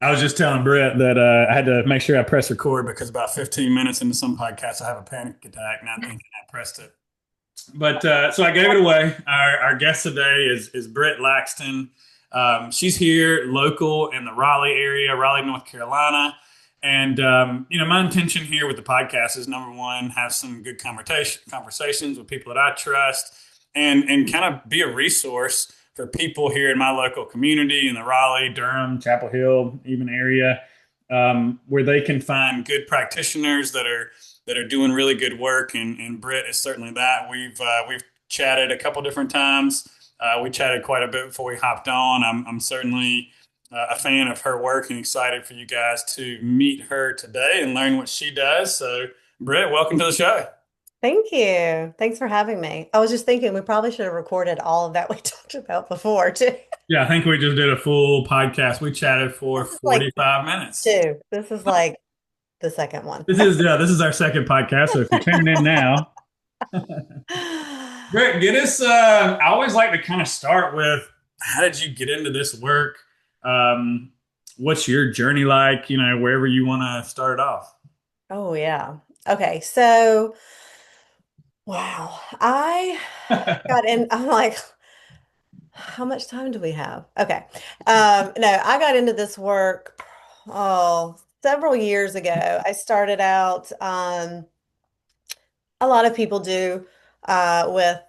I was just telling Britt that I had to make sure I press record because about 15 minutes into some podcasts, I have a panic attack, not thinking I pressed it. But so I gave it away. Our guest today is Britt Laxton. She's here, local in the Raleigh area, Raleigh, North Carolina. And my intention here with the podcast is number one, have some good conversations with people that I trust, and kind of be a resource for people here in my local community in the Raleigh, Durham, Chapel Hill, even area, where they can find good practitioners that are doing really good work. And Britt is certainly that. We've chatted a couple different times. We chatted quite a bit before we hopped on. I'm certainly a fan of her work and excited for you guys to meet her today and learn what she does. So, Britt, welcome to the show. Thank you. Thanks for having me. I was just thinking we probably should have recorded all of that we talked about before too. Yeah, I think we just did a full podcast. We chatted for This is like 45 minutes. two. This is like the second one. This is our second podcast. So if you're tuning in now, Britt, get us. I always like to kind of start with how did you get into this work? Um, what's your journey like? Wherever you want to start it off. Oh yeah. Okay, so wow. I got in, I'm like, how much time do we have? Okay. No, I got into this work several years ago. I started out a lot of people do with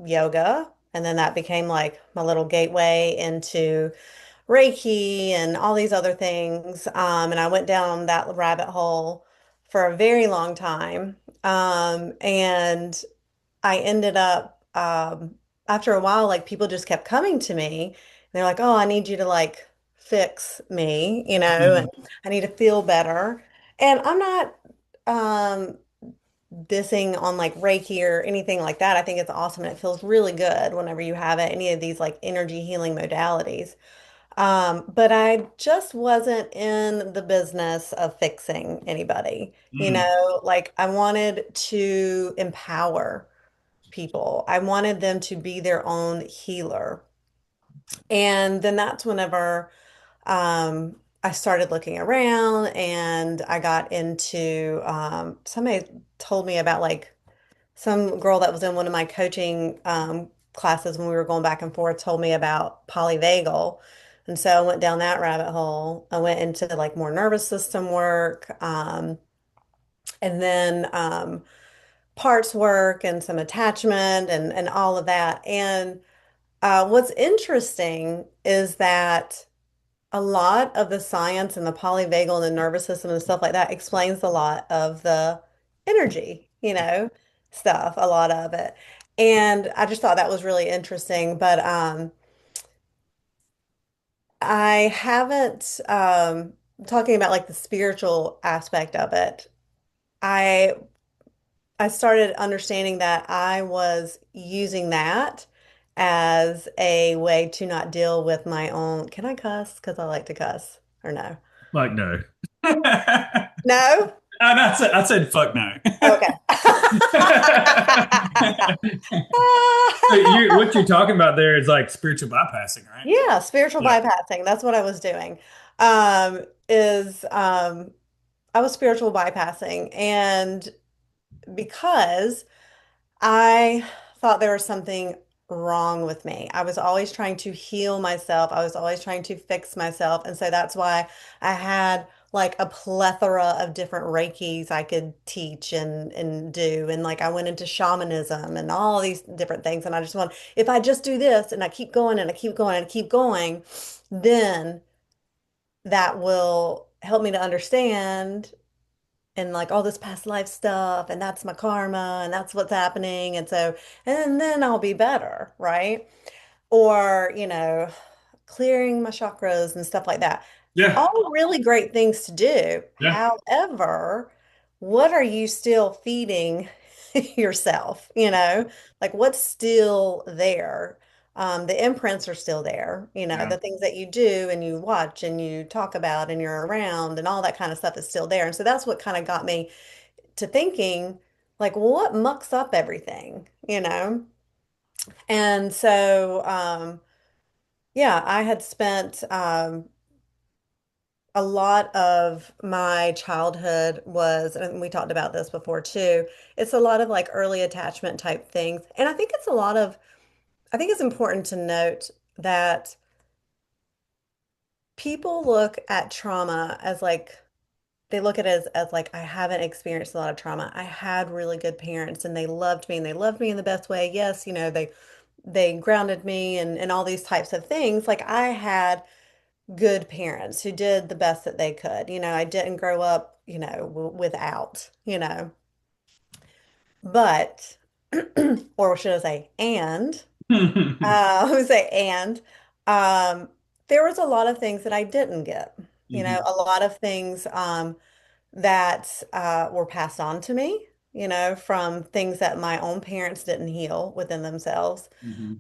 yoga. And then that became like my little gateway into Reiki and all these other things. And I went down that rabbit hole for a very long time. And I ended up, after a while, like people just kept coming to me. And they're like, oh, I need you to like fix me, and Mhm. I need to feel better. And I'm not, um, dissing on like Reiki or anything like that. I think it's awesome and it feels really good whenever you have it, any of these like energy healing modalities. But I just wasn't in the business of fixing anybody. Mm. Like I wanted to empower people. I wanted them to be their own healer. And then that's whenever I started looking around and I got into somebody told me about like some girl that was in one of my coaching classes when we were going back and forth told me about polyvagal. And so I went down that rabbit hole. I went into like more nervous system work, and then parts work and some attachment and all of that. And what's interesting is that a lot of the science and the polyvagal and the nervous system and stuff like that explains a lot of the energy, stuff, a lot of it. And I just thought that was really interesting. But I haven't talking about like the spiritual aspect of it. I I started understanding that I was using that as a way to not deal with my own. Can I cuss? Because I like to cuss, or no? Like no. No? I said fuck no. Okay. So what you're talking about there is like spiritual bypassing, right? Yeah, spiritual Yeah. bypassing. That's what I was doing. Is I was spiritual bypassing, and because I thought there was something wrong with me. I was always trying to heal myself. I was always trying to fix myself. And so that's why I had like a plethora of different Reikis I could teach and do. And like I went into shamanism and all these different things. And I just want, if I just do this and I keep going and I keep going and I keep going, then that will help me to understand and like all this past life stuff, and that's my karma, and that's what's happening. And so, and then I'll be better, right? Or, clearing my chakras and stuff like that. Yeah. All really great things to do. Yeah. However, what are you still feeding yourself? Like what's still there? The imprints are still there, Yeah. the things that you do and you watch and you talk about and you're around and all that kind of stuff is still there. And so that's what kind of got me to thinking, like, well, what mucks up everything? And so, Yeah, I had spent a lot of my childhood was, and we talked about this before too, it's a lot of like early attachment type things. And I think it's a lot of, I think it's important to note that people look at trauma as like, they look at it as like, I haven't experienced a lot of trauma. I had really good parents and they loved me and they loved me in the best way. Yes, they grounded me and all these types of things. Like I had good parents who did the best that they could. I didn't grow up, without, but, or should I say, and, I would say, and, um, there was a lot of things that I didn't get, Hmm. a lot of things, that, were passed on to me, from things that my own parents didn't heal within themselves. Hmm.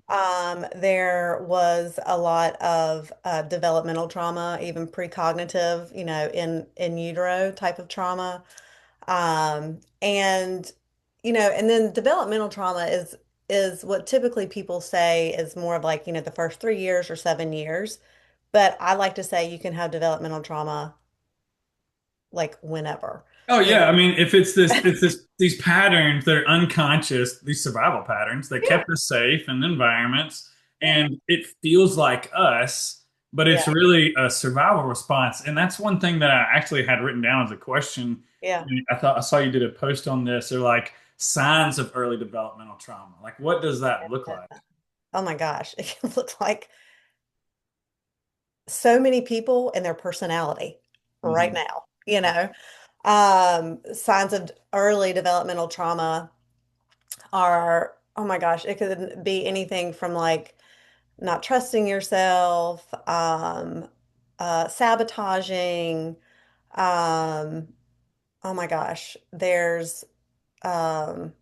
There was a lot of developmental trauma, even precognitive, in utero type of trauma. And then developmental trauma is what typically people say is more of like, the first 3 years or 7 years. But I like to say you can have developmental trauma like whenever, Oh you know. yeah, I mean, if it's this these patterns that are unconscious, these survival patterns that Yeah, kept us safe in environments, yeah, and it feels like us, but it's yeah, really a survival response. And that's one thing that I actually had written down as a question. yeah. I thought I saw you did a post on this. They're like signs of early developmental trauma. Like, what does that look like? Oh my gosh, it can look like so many people and their personality right Hmm. now, Signs of early developmental trauma are, oh my gosh, it could be anything from like not trusting yourself, sabotaging, um, oh my gosh, there's, um,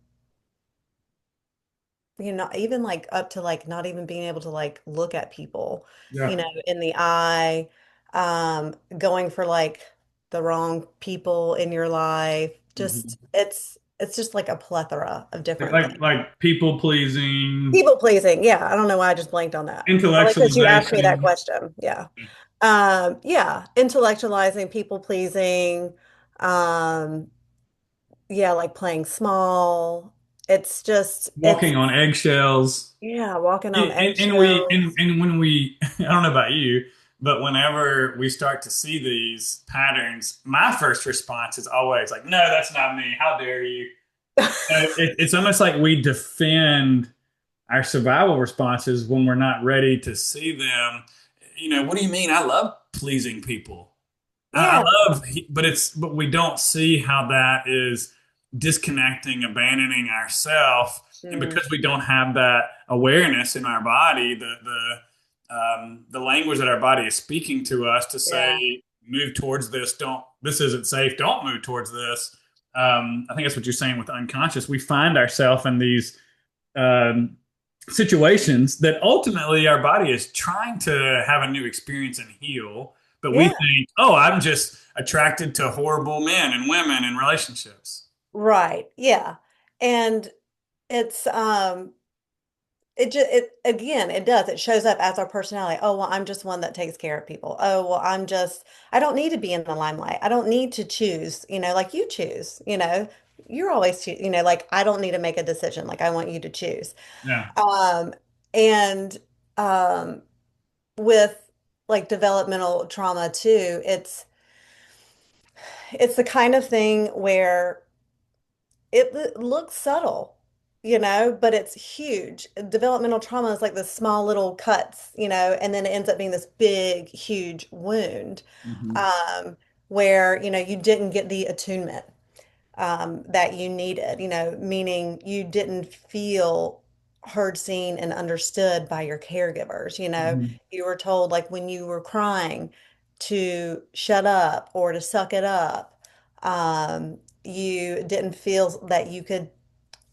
even like up to like not even being able to like look at people, Yeah. in the eye, going for like the wrong people in your life. Just Hmm. it's just like a plethora of Like, different like things. like people pleasing, People pleasing. Yeah, I don't know why I just blanked on that. Probably because you asked me that intellectualization. question. Yeah. Yeah, intellectualizing, people pleasing, um, yeah, like playing small. It's Walking on eggshells. yeah, walking on And eggshells. and when we I don't know about you, but whenever we start to see these patterns, my first response is always like, "No, that's not me. How dare you?" It's almost like we defend our survival responses when we're not ready to see them. What do you mean? I love pleasing people. I Yeah. love, but we don't see how that is disconnecting, abandoning ourself, and Mm, because we don't have that awareness in our body, the language that our body is speaking to us to yeah. say, move towards this. Don't. This isn't safe. Don't move towards this. I think that's what you're saying with unconscious. We find ourselves in these um, situations that ultimately our body is trying to have a new experience and heal. But we Yeah. think, oh, I'm just attracted to horrible men and women and relationships. Right. Yeah. And it's it just it again, it does. It shows up as our personality. Oh, well, I'm just one that takes care of people. Oh, well, I don't need to be in the limelight. I don't need to choose, like you choose, You're always like I don't need to make a decision. Like I want you to choose. Yeah. Um and um with like developmental trauma too, it's the kind of thing where it looks subtle, but it's huge. Developmental trauma is like the small little cuts, and then it ends up being this big, huge wound, Hmm. um, where, you didn't get the attunement that you needed, meaning you didn't feel heard, seen, and understood by your caregivers. Hmm. You were told, like, when you were crying to shut up or to suck it up. You didn't feel that you could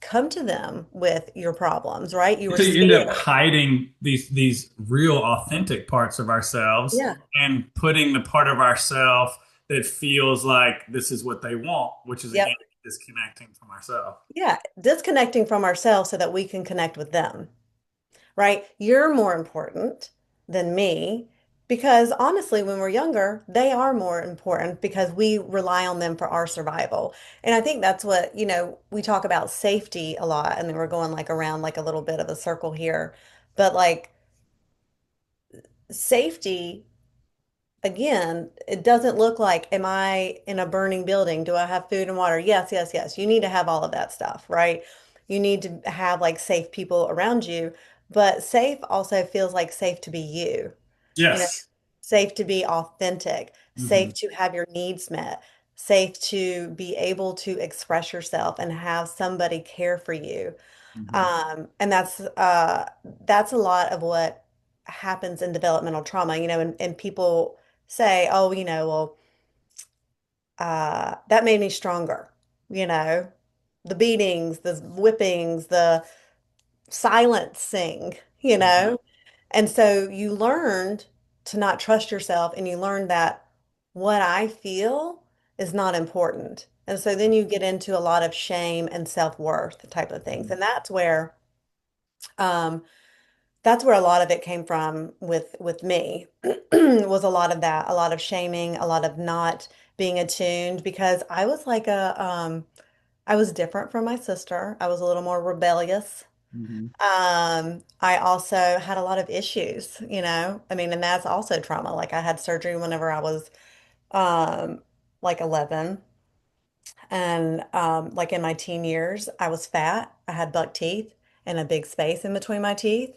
come to them with your problems, right? You were So you end up scared. hiding these real authentic parts of ourselves Yeah. and putting the part of ourselves that feels like this is what they want, which is again Yep. disconnecting from ourselves. Yeah. Disconnecting from ourselves so that we can connect with them, right? You're more important than me. Because honestly, when we're younger, they are more important because we rely on them for our survival. And I think that's what, we talk about safety a lot, and then we're going like around like a little bit of a circle here. But like safety, again, it doesn't look like, am I in a burning building? Do I have food and water? Yes, yes, yes. You need to have all of that stuff, right? You need to have like safe people around you, but safe also feels like safe to be you, you know, Yes. safe to be authentic, Hmm. safe to have your needs met, safe to be able to express yourself and have somebody care for you. Hmm. And that's a lot of what happens in developmental trauma, and people say, oh, well, that made me stronger, you know, the beatings, the whippings, the silencing, you Hmm. know. And so you learned to not trust yourself, and you learned that what I feel is not important. And so then you get into a lot of shame and self-worth type of things. And um, that's where a lot of it came from with me was a lot of that, a lot of shaming, a lot of not being attuned because I was different from my sister. I was a little more rebellious. Hmm. I also had a lot of issues, I mean, and that's also trauma. Like I had surgery whenever I was um like 11, and like in my teen years, I was fat. I had buck teeth and a big space in between my teeth.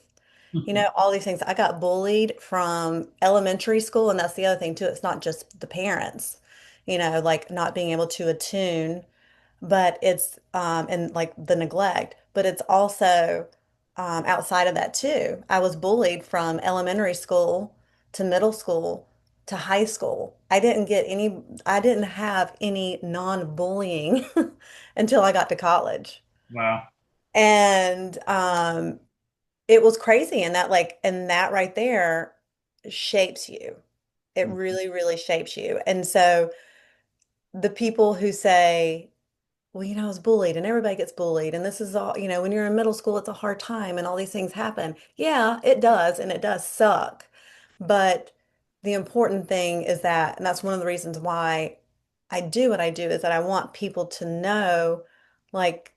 All these things. I got bullied from elementary school, and that's the other thing too. It's not just the parents, like not being able to attune, but it's and like the neglect, but it's also outside of that too. I was bullied from elementary school to middle school to high school. I didn't have any non-bullying until I got to college. Wow. And it was crazy, and that right there shapes you. It really, really shapes you. And so the people who say, well, I was bullied and everybody gets bullied. And this is all, when you're in middle school, it's a hard time and all these things happen. Yeah, it does. And it does suck. But the important thing is that, and that's one of the reasons why I do what I do, is that I want people to know, like,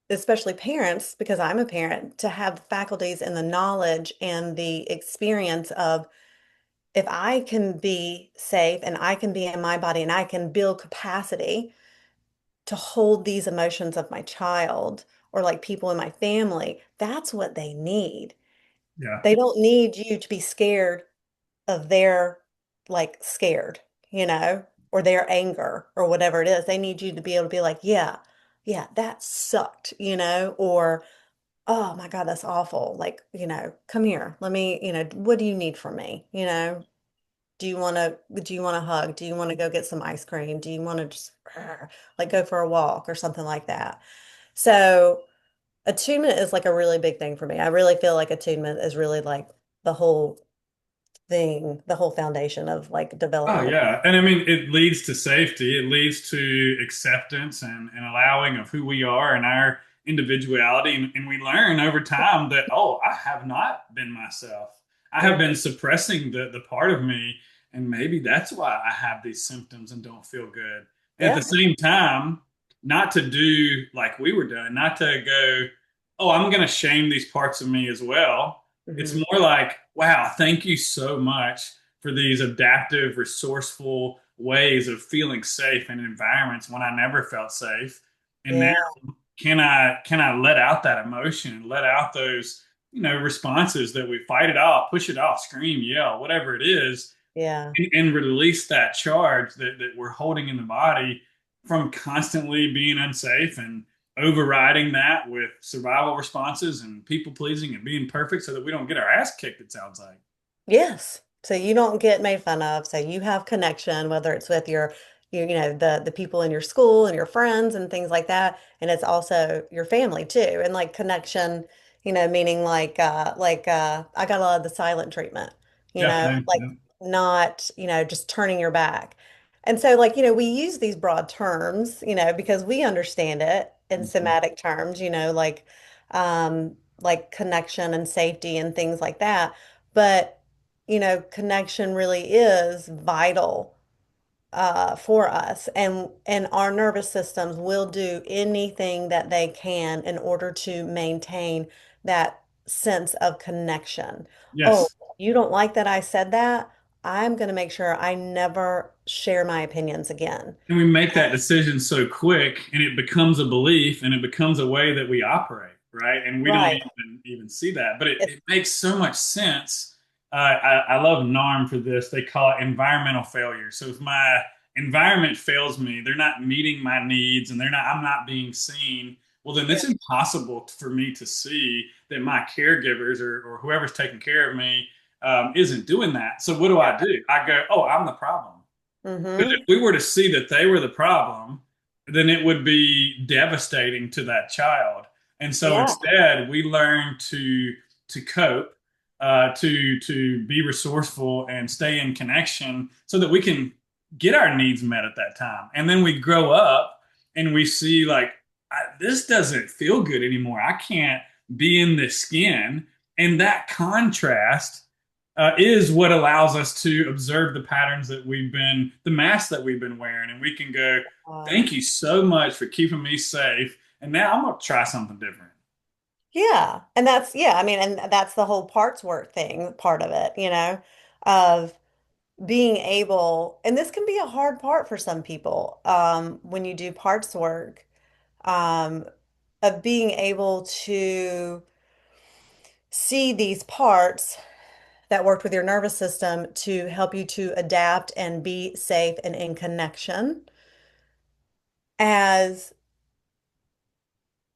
especially parents, because I'm a parent, to have the faculties and the knowledge and the experience of, if I can be safe and I can be in my body and I can build capacity to hold these emotions of my child or like people in my family, that's what they need. Yeah. They don't need you to be scared of their like scared, or their anger or whatever it is. They need you to be able to be like, yeah, yeah, that sucked, or oh my God, that's awful. Like, come here. Let me, what do you need from me? Do you want to hug? Do you want to go get some ice cream? Do you want to just like go for a walk or something like that? So attunement is like a really big thing for me. I really feel like attunement is really like the whole thing, the whole foundation of like Oh developmental. yeah, and I mean it leads to safety. It leads to acceptance and allowing of who we are and our individuality, and we learn over time that I have not been myself. I have Mm, been suppressing the part of me, and maybe that's why I have these symptoms and don't feel good. And at the yeah. same time, not to do like we were doing, not to go, oh, I'm going to shame these parts of me as well. It's Hmm. more like, wow, thank you so much for these adaptive, resourceful ways of feeling safe in environments when I never felt safe. And now Yeah. can I let out that emotion and let out those, responses that we fight it off, push it off, scream, yell, whatever it is, Yeah. and release that charge that we're holding in the body from constantly being unsafe and overriding that with survival responses and people pleasing and being perfect so that we don't get our ass kicked, it sounds like. Yes. So you don't get made fun of. So you have connection, whether it's with the people in your school and your friends and things like that. And it's also your family too. And like connection, meaning I got a lot of the silent treatment, Yeah, same. like Yeah. not, just turning your back. And so like, we use these broad terms, because we understand it in Mhm. somatic terms, like connection and safety and things like that. But connection really is vital for us, and our nervous systems will do anything that they can in order to maintain that sense of connection. Oh, Yes. you don't like that I said that? I'm going to make sure I never share my opinions again. And we make that decision so quick, and it becomes a belief, and it becomes a way that we operate, right? And we don't Right. even see that, but It's, it makes so much sense. I love NARM for this. They call it environmental failure. So if my environment fails me, they're not meeting my needs, and I'm not being seen. Well, then yeah. it's impossible for me to see that my caregivers or whoever's taking care of me isn't doing that. So what do I do? I go, oh, I'm the problem. Because if Mm-hmm. we were to see that they were the problem, then it would be devastating to that child. And so Yeah. instead, we learn to cope, to be resourceful and stay in connection, so that we can get our needs met at that time. And then we grow up and we see like this doesn't feel good anymore. I can't be in this skin, and that contrast is what allows us to observe the patterns that the masks that we've been wearing. And we can go, Uh, thank you so much for keeping me safe. And now I'm going to try something different. yeah. And yeah, I mean, and that's the whole parts work thing, part of it, of being able, and this can be a hard part for some people, when you do parts work, um, of being able to see these parts that worked with your nervous system to help you to adapt and be safe and in connection as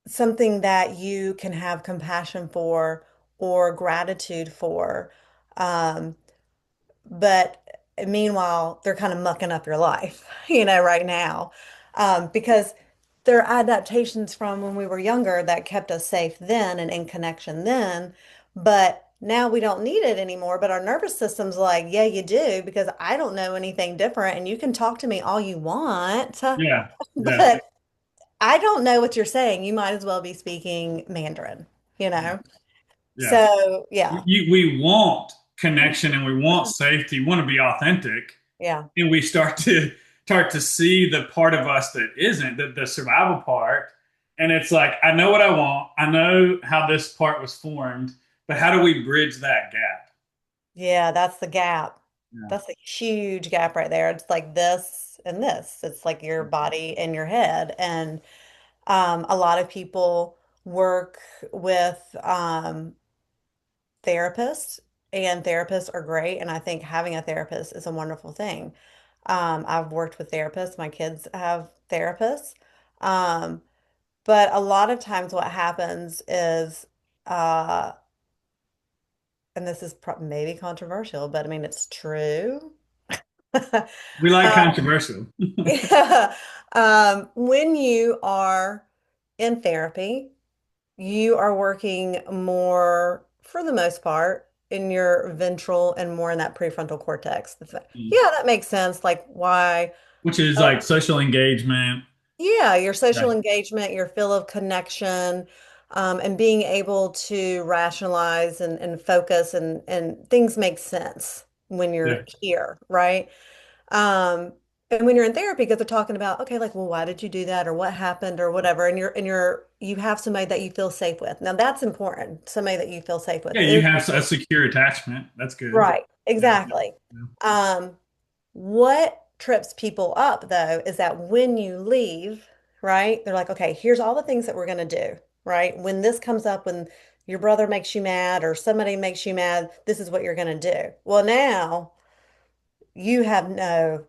something that you can have compassion for or gratitude for. Um, but meanwhile, they're kind of mucking up your life, right now, because they're adaptations from when we were younger that kept us safe then and in connection then. But now we don't need it anymore. But our nervous system's like, yeah, you do, because I don't know anything different. And you can talk to me all you want, Yeah. Yeah. but I don't know what you're saying. You might as well be speaking Mandarin, you know? Yeah. So, yeah. We want connection and we want safety. We want to be authentic. Yeah. And we start to see the part of us that isn't, the survival part. And it's like, I know what I want. I know how this part was formed, but how do we bridge that gap? Yeah, that's the gap. Yeah. That's a huge gap right there. It's like this and this. It's like your body and your head. And a lot of people work with therapists, and therapists are great. And I think having a therapist is a wonderful thing. I've worked with therapists. My kids have therapists. Um, but a lot of times what happens is, uh, and this is maybe controversial, but I mean, it's true. We like Um, controversial. yeah. When you are in therapy, you are working more, for the most part, in your ventral and more in that prefrontal cortex. Yeah, that makes sense. Like why? Which is like social engagement. Yeah, your social Right. engagement, your feel of connection, and being able to rationalize and focus, and things make sense when Yeah. you're here, right? Um, and when you're in therapy, because they're talking about, okay, like, well, why did you do that, or what happened, or whatever, you have somebody that you feel safe with. Now that's important. Somebody that you feel safe with Yeah, you is have a secure attachment. That's good. right. Yeah. Exactly. Yeah. Um, what trips people up though is that when you leave, right, they're like, okay, here's all the things that we're going to do, right? When this comes up, when your brother makes you mad or somebody makes you mad, this is what you're going to do. Well, now you have no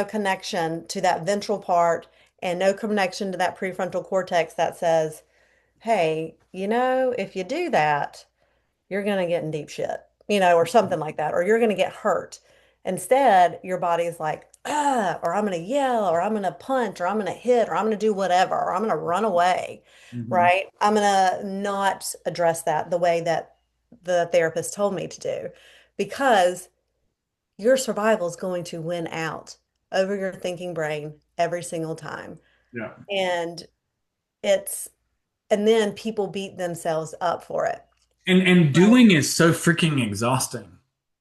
connection to that ventral part and no connection to that prefrontal cortex that says, hey, if you do that, you're going to get in deep shit, or something like that, or you're going to get hurt. Instead, your body is like, or I'm going to yell, or I'm going to punch, or I'm going to hit, or I'm going to do whatever, or I'm going to run away, Mhm. right? I'm going to not address that the way that the therapist told me to do, because your survival is going to win out over your thinking brain every single time. Yeah. And it's, and then people beat themselves up for it. And Right. doing is so freaking exhausting.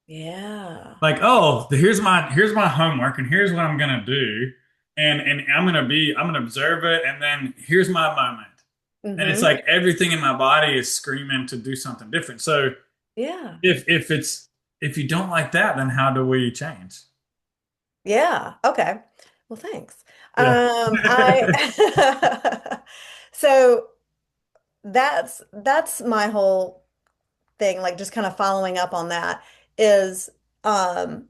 Yeah. Like, oh, here's my homework, and here's what I'm gonna do, and I'm gonna observe it, and then here's my moment. And it's Mm-hmm. like everything in my body is screaming to do something different. So Yeah. if you don't like that, then how do we change? Yeah. Okay. Well, thanks. Yeah. I so that's my whole thing, like just kind of following up on that is um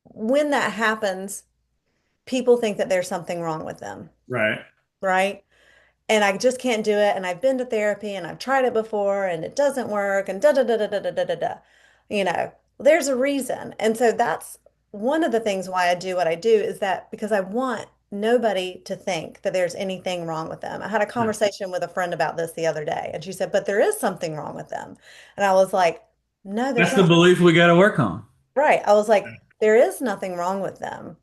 when that happens, people think that there's something wrong with them, Right. right? And I just can't do it. And I've been to therapy and I've tried it before and it doesn't work and da da da da da da da da da. You know, there's a reason. And so that's one of the things why I do what I do is that because I want nobody to think that there's anything wrong with them. I had a Yeah. conversation with a friend about this the other day and she said, but there is something wrong with them. And I was like, no, there's That's the not. belief we got to work on. Right. I was like, there is nothing wrong with them.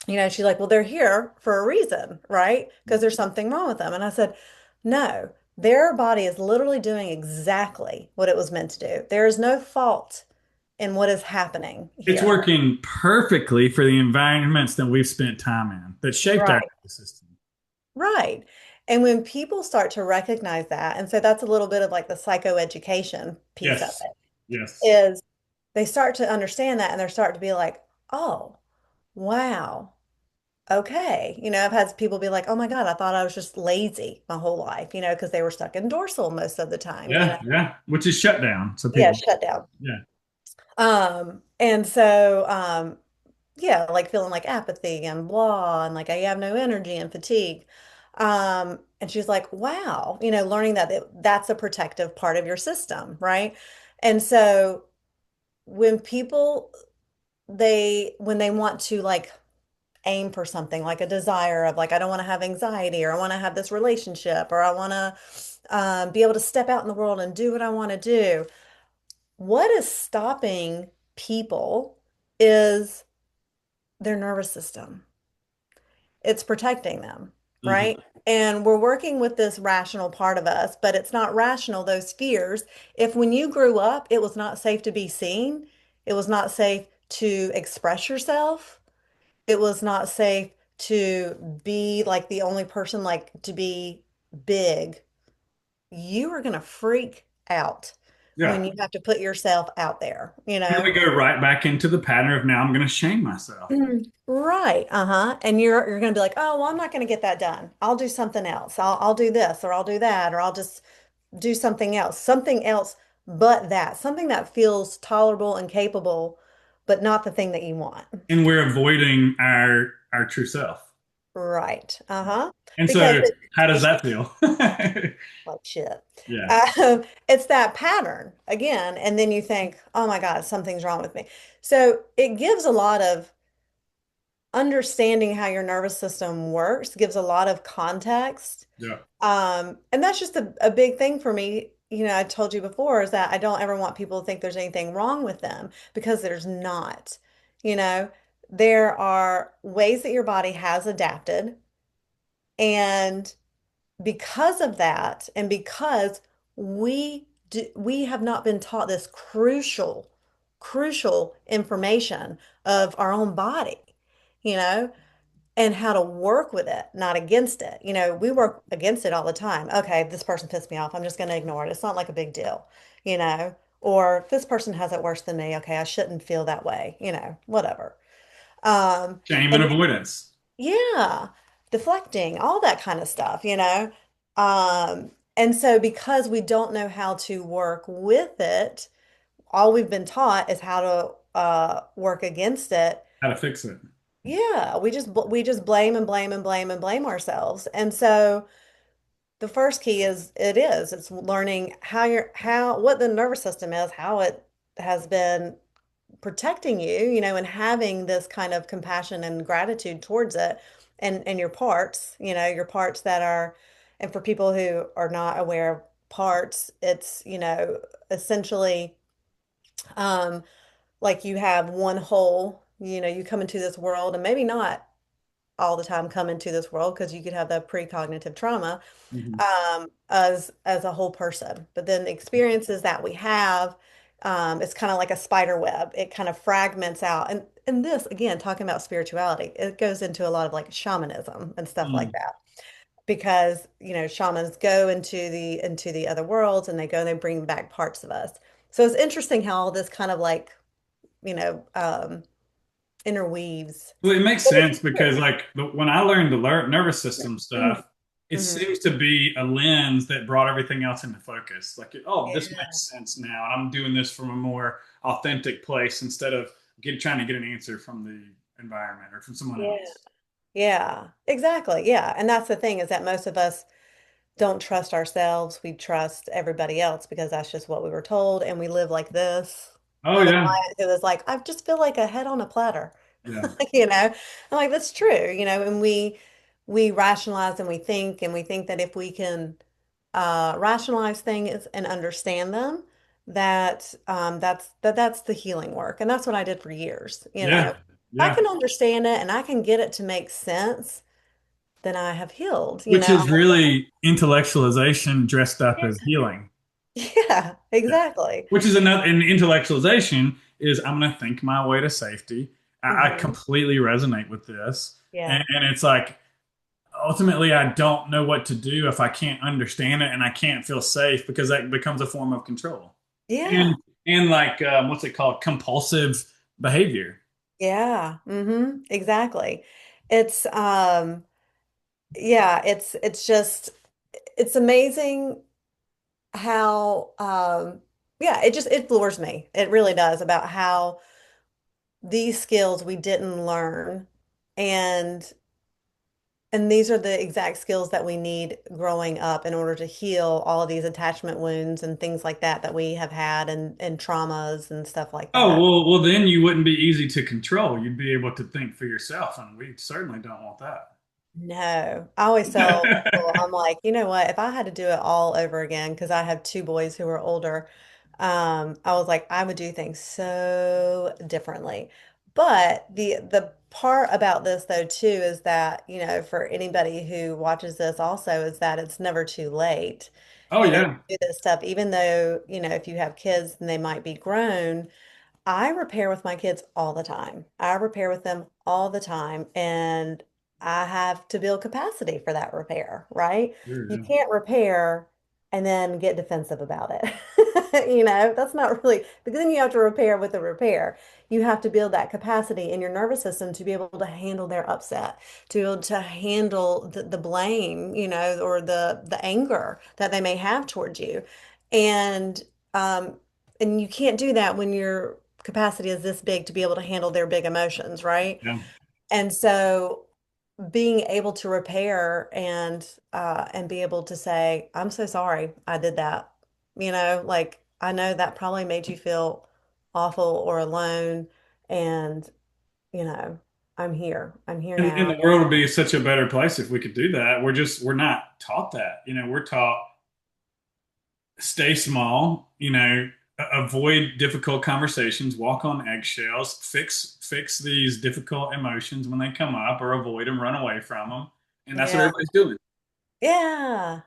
She's like, well, they're here for a reason, right? Because there's something wrong with them. And I said, no, their body is literally doing exactly what it was meant to do. There is no fault in what is happening It's here. working perfectly for the environments that we've spent time in that shaped our Right. system. Right. And when people start to recognize that, and so that's a little bit of like the psychoeducation piece of Yes. it, Yes. is they start to understand that and they're starting to be like, oh, wow. Okay. I've had people be like, oh my God, I thought I was just lazy my whole life, because they were stuck in dorsal most of the time. Yeah. Yeah. Which is shut down. So Yeah, people. shut down. Yeah. And so, yeah, like feeling like apathy and blah, and like I have no energy and fatigue. And she's like, wow, learning that that's a protective part of your system, right? And so when people, when they want to like aim for something like a desire of like I don't want to have anxiety or I want to have this relationship or I want to be able to step out in the world and do what I want to do. What is stopping people is their nervous system. It's protecting them, Mhm. right? And we're working with this rational part of us, but it's not rational, those fears. If when you grew up, it was not safe to be seen, it was not safe to express yourself, it was not safe to be like the only person, like to be big. You are going to freak out Yeah. when you have to put yourself out there, you And we know? go right back into the pattern of now I'm going to shame myself. Right. Uh-huh. And you're going to be like, "Oh, well, I'm not going to get that done. I'll do something else. I'll do this or I'll do that or I'll just do something else. Something else but that. Something that feels tolerable and capable, but not the thing that you want." And we're avoiding our true self. Right. Uh-huh. And Because so how does it's that feel? like shit. Yeah. It's that pattern again, and then you think, oh my God, something's wrong with me. So it gives a lot of understanding how your nervous system works, gives a lot of context. Yeah. And that's just a big thing for me. I told you before is that I don't ever want people to think there's anything wrong with them because there's not. You know, there are ways that your body has adapted, and because of that, and because we have not been taught this crucial information of our own body, you know, and how to work with it, not against it. We work against it all the time. Okay, this person pissed me off. I'm just going to ignore it. It's not like a big deal, you know, or this person has it worse than me. Okay, I shouldn't feel that way, whatever. Shame and And avoidance. yeah, deflecting, all that kind of stuff. And so because we don't know how to work with it, all we've been taught is how to work against it. How to fix it. Yeah, we just blame and blame and blame and blame ourselves. And so the first key it's learning how what the nervous system is, how it has been protecting you, and having this kind of compassion and gratitude towards it and your parts, your parts that are, and for people who are not aware of parts, it's, essentially um like you have one whole, you come into this world and maybe not all the time come into this world because you could have the precognitive trauma Mhm. as a whole person. But then the experiences that we have it's kind of like a spider web. It kind of fragments out. And this, again, talking about spirituality, it goes into a lot of like shamanism and stuff like Mm. that. Because, shamans go into the other worlds and they go and they bring back parts of us. So it's interesting how all this kind of like, you know, um, interweaves. Well, it makes But it's sense because, like, when I learned the nervous true. system Mhm. stuff, it Mhm. seems to be a lens that brought everything else into focus. Like, oh, this Yeah. makes sense now, and I'm doing this from a more authentic place instead of trying to get an answer from the environment or from someone Yeah. else. Yeah. Exactly. Yeah. And that's the thing is that most of us don't trust ourselves. We trust everybody else because that's just what we were told. And we live like this. I Oh have a yeah, client who is like, I just feel like a head on a platter. yeah, I'm like, that's true, and we rationalize and we think that if we can rationalize things and understand them, that's the healing work. And that's what I did for years. yeah, If I yeah. can understand it and I can get it to make sense, then I have healed. Which is really intellectualization dressed up Yeah, as healing. yeah, Yeah. exactly. Which is another, and intellectualization is I'm going to think my way to safety. I Hmm. completely resonate with this. Yeah. And it's like, ultimately, I don't know what to do if I can't understand it and I can't feel safe because that becomes a form of control. Yeah. And, like, what's it called? Compulsive behavior. Yeah. Exactly. It's yeah, it's just it's amazing how yeah, it floors me. It really does about how these skills we didn't learn and these are the exact skills that we need growing up in order to heal all of these attachment wounds and things like that we have had and traumas and stuff like Oh, that. well, then you wouldn't be easy to control. You'd be able to think for yourself, and we certainly don't want No, I always tell people, that. I'm like, you know what? If I had to do it all over again, because I have two boys who are older, I was like, I would do things so differently. But the part about this though too is that, for anybody who watches this also is that it's never too late, Oh, to yeah. do this stuff, even though, if you have kids and they might be grown. I repair with my kids all the time. I repair with them all the time, and I have to build capacity for that repair, right? Sure, You yeah. can't repair and then get defensive about it. That's not really, because then you have to repair with a repair. You have to build that capacity in your nervous system to be able to handle their upset, to be able to handle the blame, or the anger that they may have towards you. And um, and you can't do that when your capacity is this big to be able to handle their big emotions, right? Yeah. And so being able to repair and be able to say, I'm so sorry I did that. Like I know that probably made you feel awful or alone. And, you know, I'm here. I'm here And now. the world would be such a better place if we could do that. We're not taught that. We're taught stay small, avoid difficult conversations, walk on eggshells, fix these difficult emotions when they come up, or avoid them, run away from them. And that's what Yeah. everybody's doing. Yeah.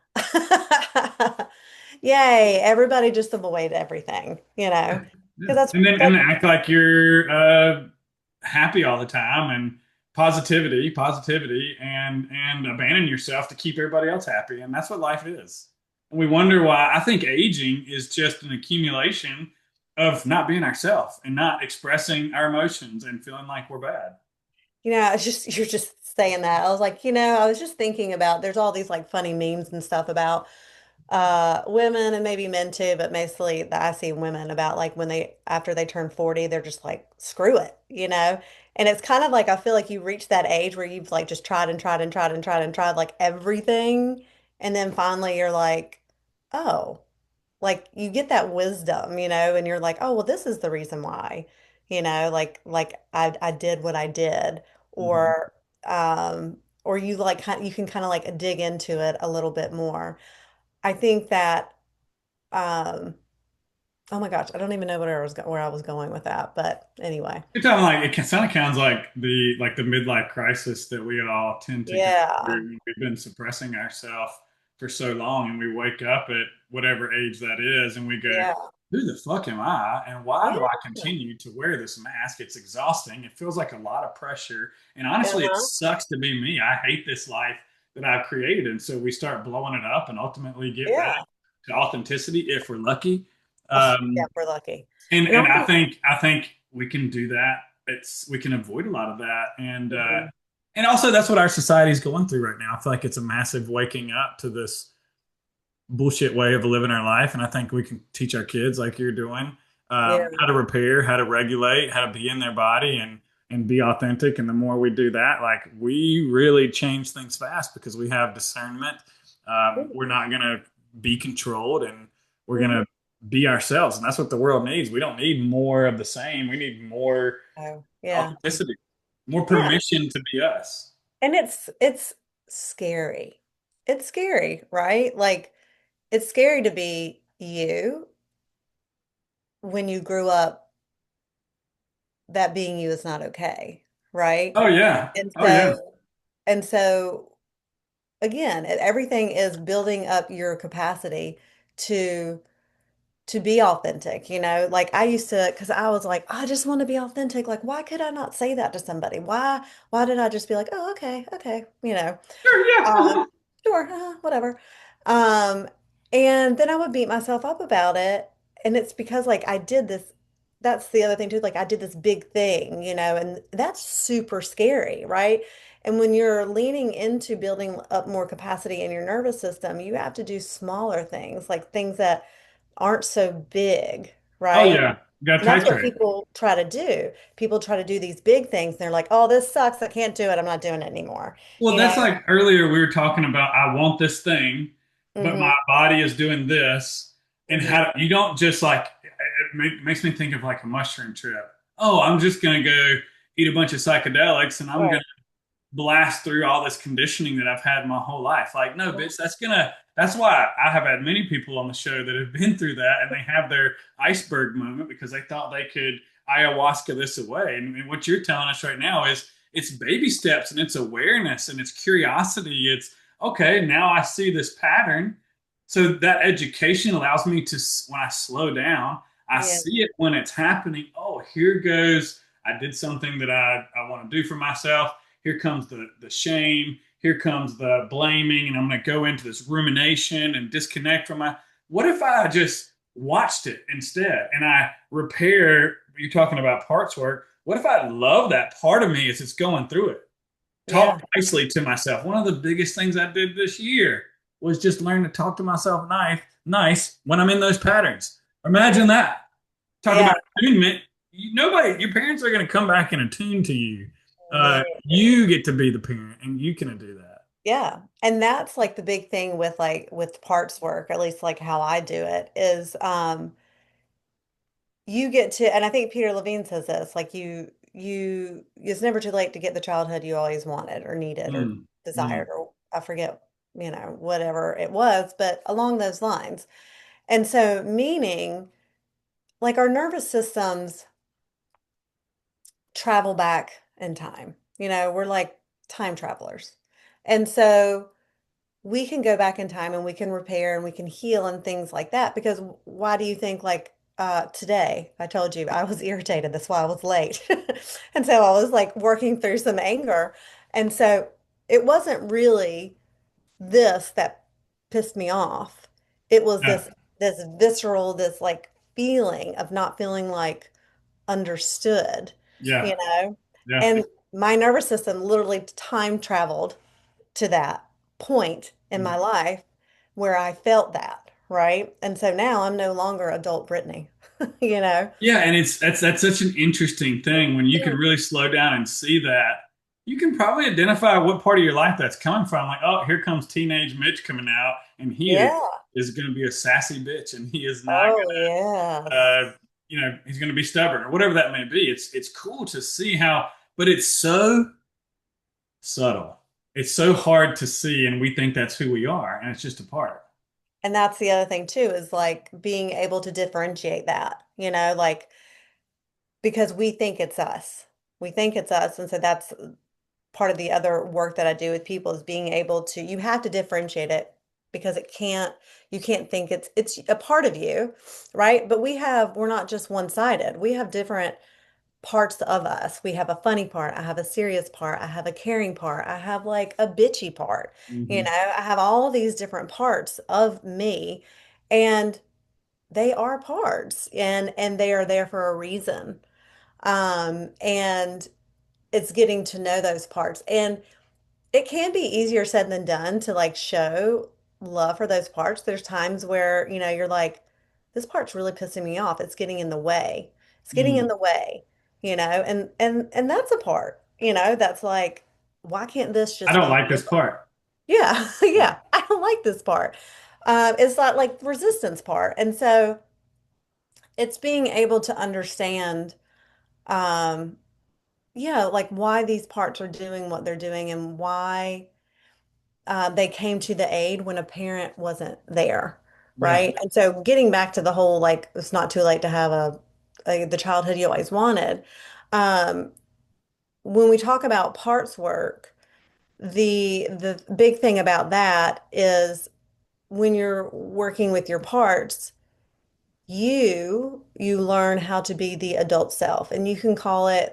Yay. Everybody just avoid everything, Yeah. because that's And act like you're happy all the time, and positivity, and abandon yourself to keep everybody else happy. And that's what life is. And we wonder why. I think aging is just an accumulation of not being ourselves and not expressing our emotions and feeling like we're bad. it's just you're just saying that. I was like, I was just thinking about there's all these like funny memes and stuff about women and maybe men too, but mostly that I see women about like when they after they turn 40, they're just like, screw it. And it's kind of like I feel like you reach that age where you've like just tried and tried and tried and tried and tried like everything. And then finally you're like, oh, like you get that wisdom, and you're like, oh, well, this is the reason why, like I did what I did, Mhm. or you like you can kind of like dig into it a little bit more. I think that um oh my gosh, I don't even know where I was going with that, but anyway. You're talking like it kind of sounds like the midlife crisis that we all tend to go Yeah. through when we've been suppressing ourselves for so long, and we wake up at whatever age that is, and we go, Yeah. who the fuck am I? And why do Yeah. I continue to wear this mask? It's exhausting. It feels like a lot of pressure. And honestly, it Uh-huh. sucks to be me. I hate this life that I've created. And so we start blowing it up and ultimately get back Yeah. to authenticity if we're lucky. Oh, yeah, Um, we're lucky. and And I and I think, think I think we can do that. We can avoid a lot of that. mhm, And also that's what our society is going through right now. I feel like it's a massive waking up to this bullshit way of living our life. And I think we can teach our kids, like you're doing, yeah. how to repair, how to regulate, how to be in their body and be authentic. And the more we do that, like we really change things fast because we have discernment. We're not gonna be controlled, and we're Mhm. gonna be ourselves. And that's what the world needs. We don't need more of the same. We need more Oh, yeah. authenticity, more Yeah. permission to be us. And it's scary. It's scary, right? Like it's scary to be you when you grew up that being you is not okay, right? Oh yeah. And Oh yeah. so again, everything is building up your capacity to be authentic, like I used to, because I was like, I just want to be authentic. Like, why could I not say that to somebody? Why did I just be like, oh, okay, okay, Sure. Yeah. um, sure, whatever. Um, and then I would beat myself up about it. And it's because like I did this, that's the other thing too. Like I did this big thing, and that's super scary, right? And when you're leaning into building up more capacity in your nervous system, you have to do smaller things, like things that aren't so big, Oh right? yeah. You got And to that's what titrate. people try to do. People try to do these big things. And they're like, oh, this sucks. I can't do it. I'm not doing it ananymore. Well, You know? that's like earlier we were talking about I want this thing, but Hmm. my body is doing this. And Hmm. how you don't just like makes me think of like a mushroom trip. Oh, I'm just gonna go eat a bunch of psychedelics and I'm gonna Right. blast through all this conditioning that I've had my whole life. Like, no, bitch, that's why I have had many people on the show that have been through that and they have their iceberg moment because they thought they could ayahuasca this away. And what you're telling us right now is it's baby steps and it's awareness and it's curiosity. It's okay, now I see this pattern. So that education allows me to, when I slow down, I Yeah. see it when it's happening. Oh, here goes. I did something that I want to do for myself. Here comes the shame. Here comes the blaming, and I'm going to go into this rumination and disconnect from my. What if I just watched it instead and I repair? You're talking about parts work. What if I love that part of me as it's going through it? Yeah. Talk nicely to myself. One of the biggest things I did this year was just learn to talk to myself nice when I'm in those patterns. Imagine that. Talk Yeah. about attunement. Nobody, your parents are going to come back and attune to you. No. You get to be the parent, and you can do that. Yeah. And that's like the big thing with with parts work, at least like how I do it, is you get to, and I think Peter Levine says this, like it's never too late to get the childhood you always wanted or needed or Mm, desired, mm. or I forget, whatever it was, but along those lines. And so, meaning like our nervous systems travel back in time. We're like time travelers. And so we can go back in time and we can repair and we can heal and things like that. Because why do you think like today I told you I was irritated, that's why I was late. And so I was like working through some anger. And so it wasn't really this that pissed me off. It was Yeah, this visceral, this like feeling of not feeling like understood, yeah, you know? yeah, And my nervous system literally time traveled to that point in my life where I felt that, right? And so now I'm no longer adult Brittany, you know? yeah. And that's such an interesting thing when you can really slow down and see that. You can probably identify what part of your life that's coming from. Like, oh, here comes teenage Mitch coming out, and Yeah. is going to be a sassy bitch, and he is not Oh, yes. he's going to be stubborn or whatever that may be. It's cool to see how, but it's so subtle. It's so hard to see, and we think that's who we are, and it's just a part. And that's the other thing too, is like being able to differentiate that, like because we think it's us. We think it's us. And so that's part of the other work that I do with people is being able to, you have to differentiate it because you can't think it's a part of you, right? But we're not just one-sided. We have different parts of us. We have a funny part, I have a serious part, I have a caring part, I have like a bitchy part. You Hmm. know, I have all these different parts of me, and they are parts, and they are there for a reason. And it's getting to know those parts. And it can be easier said than done to like show love for those parts. There's times where, you're like, this part's really pissing me off. It's getting in the way. It's getting in Hmm. the way, and that's a part, that's like, why can't this I just don't be? like this part. Yeah, yeah, I don't like this part. It's that like resistance part. And so it's being able to understand, um, yeah, like why these parts are doing what they're doing and why they came to the aid when a parent wasn't there, Yeah. right? And so getting back to the whole like it's not too late to have the childhood you always wanted. Um, when we talk about parts work, the big thing about that is when you're working with your parts, you learn how to be the adult self, and you can call a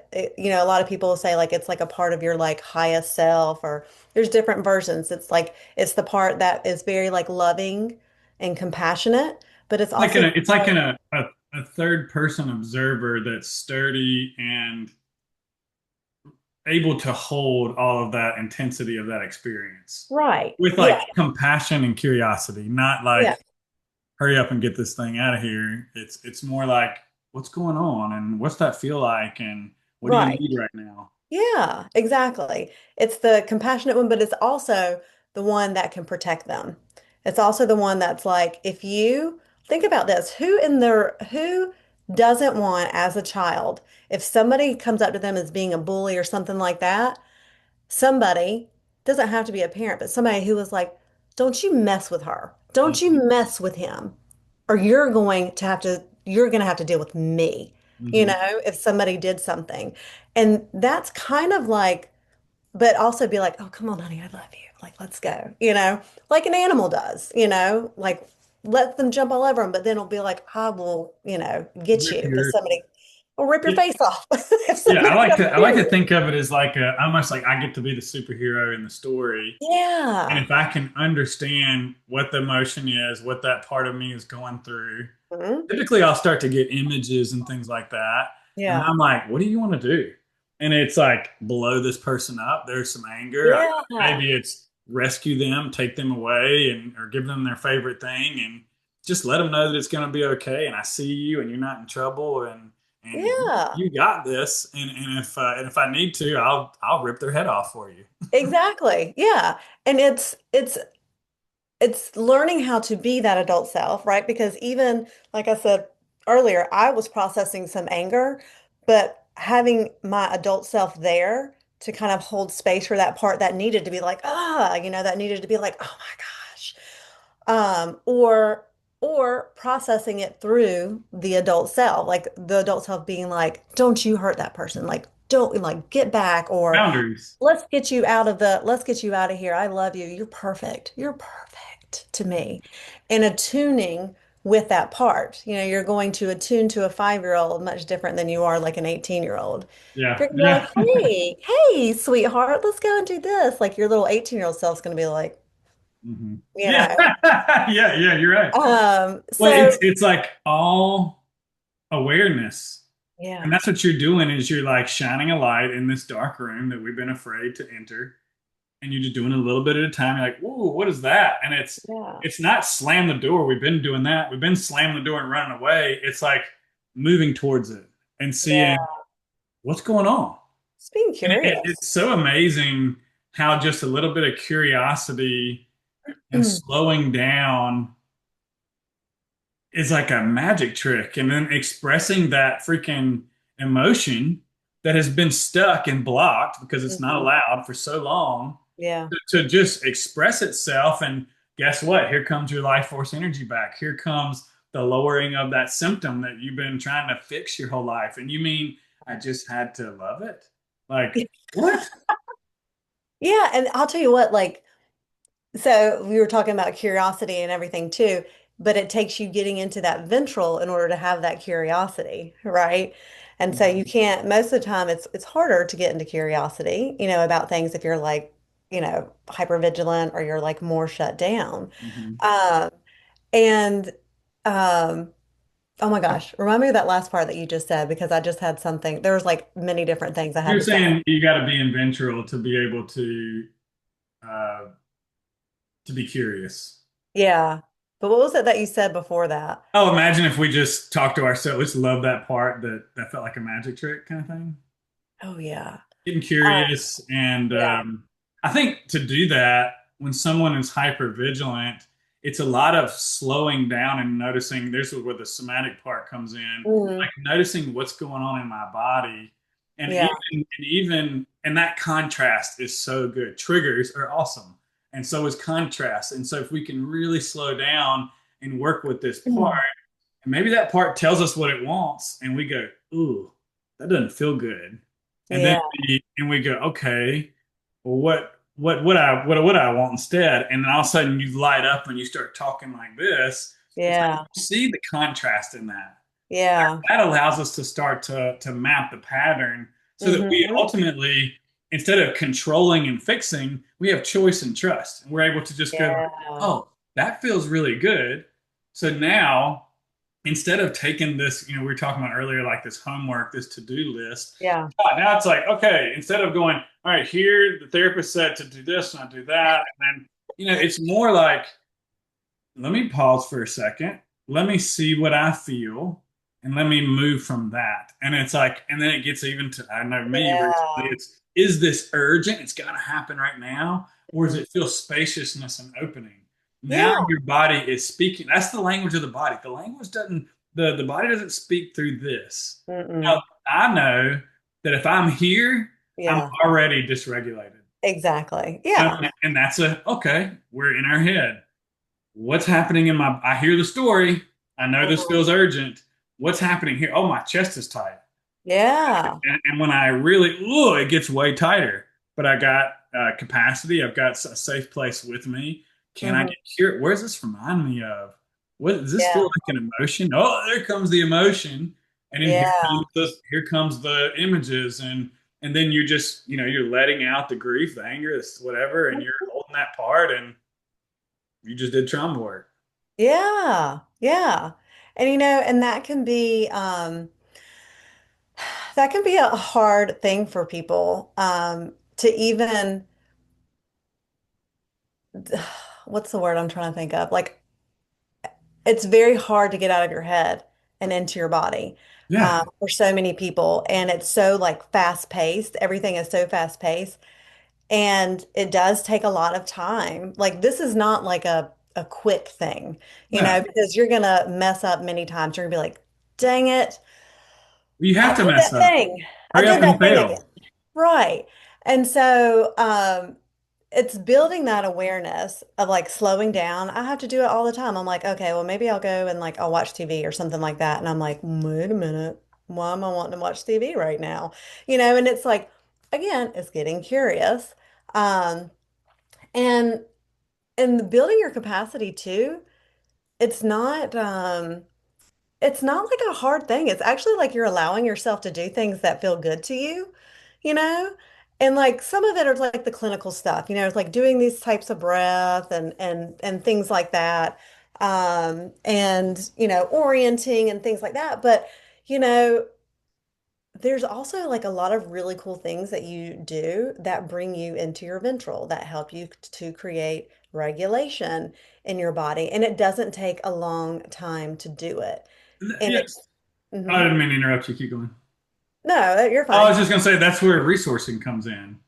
lot of people say like it's like a part of your like highest self, or there's different versions. It's like it's the part that is very like loving and compassionate, but it's also the It's like part. a third person observer that's sturdy and able to hold all of that intensity of that experience Right. with Yeah. like compassion and curiosity, not Yeah. like hurry up and get this thing out of here. It's more like what's going on and what's that feel like and what do you Right. need right now? Yeah, exactly. It's the compassionate one, but it's also the one that can protect them. It's also the one that's like, if you think about this, who doesn't want as a child, if somebody comes up to them as being a bully or something like that, somebody doesn't have to be a parent, but somebody who was like, don't you mess with her. Don't you Hmm. mess with him, or you're going to have to deal with me, Hmm. if somebody did something. And that's kind of like, but also be like, oh, come on, honey, I love you. Like, let's go, like an animal does, like let them jump all over them, but then it'll be like, I will, get Rip you if your somebody will rip your yeah, face off if yeah, somebody comes I like near to you. think of it as like almost like I get to be the superhero in the story. And Yeah. if I can understand what the emotion is, what that part of me is going through, Mhm. typically I'll start to get images and things like that. And Yeah. I'm like, what do you want to do? And it's like blow this person up. There's some anger. Yeah. Maybe it's rescue them, take them away, and or give them their favorite thing, and just let them know that it's going to be okay. And I see you, and you're not in trouble, and Yeah. you got this. And if I need to, I'll rip their head off for you. Exactly. Yeah. And it's learning how to be that adult self, right? Because even like I said earlier, I was processing some anger, but having my adult self there to kind of hold space for that part that needed to be like, that needed to be like, oh my gosh. Or processing it through the adult self, like the adult self being like, don't you hurt that person. Like, don't like get back, or Boundaries. let's get you out of here. I love you. You're perfect. You're perfect to me. And attuning with that part. You're going to attune to a 5-year-old much different than you are like an 18-year-old. Yeah, You're gonna be like, yeah. hey, sweetheart, let's go and do this. Like your little 18-year-old self's gonna be like, Hmm. you Yeah, know. yeah, yeah. You're right. Well, So it's like all awareness. And yeah, that's what you're doing is you're like shining a light in this dark room that we've been afraid to enter. And you're just doing it a little bit at a time. You're like, whoa, what is that? And yeah, it's not slam the door. We've been doing that. We've been slamming the door and running away. It's like moving towards it and yeah. seeing what's going on. Just being And curious. it's so amazing how just a little bit of curiosity and slowing down is like a magic trick. And then expressing that freaking emotion that has been stuck and blocked because it's not Mhm. allowed for so long Yeah. to just express itself. And guess what? Here comes your life force energy back. Here comes the lowering of that symptom that you've been trying to fix your whole life. And you mean I just had to love it? Like, what? Yeah, and I'll tell you what, like So we were talking about curiosity and everything too, but it takes you getting into that ventral in order to have that curiosity, right? And so you can't, most of the time it's harder to get into curiosity, about things if you're like, hyper vigilant or you're like more shut down. Mhm. Um, and um, oh my gosh, remind me of that last part that you just said because I just had something. There was like many different things I had You're to say. saying you got to be in ventral uh, to be curious. Yeah. But what was it that you said before that? Oh, imagine if we just talked to ourselves. Just love that part that felt like a magic trick kind of thing. Oh yeah. Getting Uh, curious, and yeah. I think to do that when someone is hyper vigilant, it's a lot of slowing down and noticing. This is where the somatic part comes in, Mhm. like noticing what's going on in my body, and Yeah. even that contrast is so good. Triggers are awesome, and so is contrast. And so if we can really slow down and work with this part, Mhm. and maybe that part tells us what it wants, and we go, "Ooh, that doesn't feel good." And then Yeah. we go, "Okay, well, what I want instead?" And then all of a sudden, you light up and you start talking like this. It's like Yeah. you see the contrast in that. Yeah. That allows us to start to map the pattern, so that we Hmm. ultimately, instead of controlling and fixing, we have choice and trust, and we're able to just go, Yeah. "Oh, that feels really good." So now, instead of taking this, we were talking about earlier, like this homework, this to-do list. Yeah. Now it's like, okay, instead of going, all right, here the therapist said to do this and I do that, and then it's more like, let me pause for a second, let me see what I feel, and let me move from that. And it's like, and then it gets even to, I know me recently, Yeah. it's, is this urgent? It's got to happen right now. Or does Mhm. it feel spaciousness and opening? Now Yeah. your body is speaking. That's the language of the body. The language doesn't, the body doesn't speak through this. Now, Mm-mm. I know that if I'm here, I'm Yeah. already dysregulated. Exactly. Yeah. And that's okay, we're in our head. What's happening in my, I hear the story. I know this Mhm. feels urgent. What's happening here? Oh, my chest is tight. Yeah. And when I really, it gets way tighter. But I got capacity. I've got a safe place with me. Can I Hmm. get cured? Where does this remind me of? What does this feel Yeah. like an emotion? Oh, there comes the emotion. And then Yeah. here comes the images. And then you're just, you're letting out the grief, the anger, whatever, and you're holding that part and you just did trauma work. Yeah. Yeah. And and that can be a hard thing for people to even what's the word I'm trying to think of? Like it's very hard to get out of your head and into your body Yeah. for so many people. And it's so like fast paced. Everything is so fast paced. And it does take a lot of time. Like this is not like a quick thing, No. because you're gonna mess up many times. You're gonna be like, dang it, You I have to did mess that up. thing. I Hurry up did that and thing fail. again. Right. And so it's building that awareness of like slowing down. I have to do it all the time. I'm like, okay, well, maybe I'll go and like I'll watch TV or something like that. And I'm like, wait a minute, why am I wanting to watch TV right now? And it's like, again, it's getting curious. Um, and building your capacity too, it's not it's not like a hard thing. It's actually like you're allowing yourself to do things that feel good to you, you know? And like some of it are like the clinical stuff, it's like doing these types of breath and things like that. And orienting and things like that. But, you know, there's also like a lot of really cool things that you do that bring you into your ventral that help you to create regulation in your body. And it doesn't take a long time to do it. And Yes. it's, I mhm. didn't mean to interrupt you. Keep going. No, you're I was fine. just going to say that's where resourcing comes in.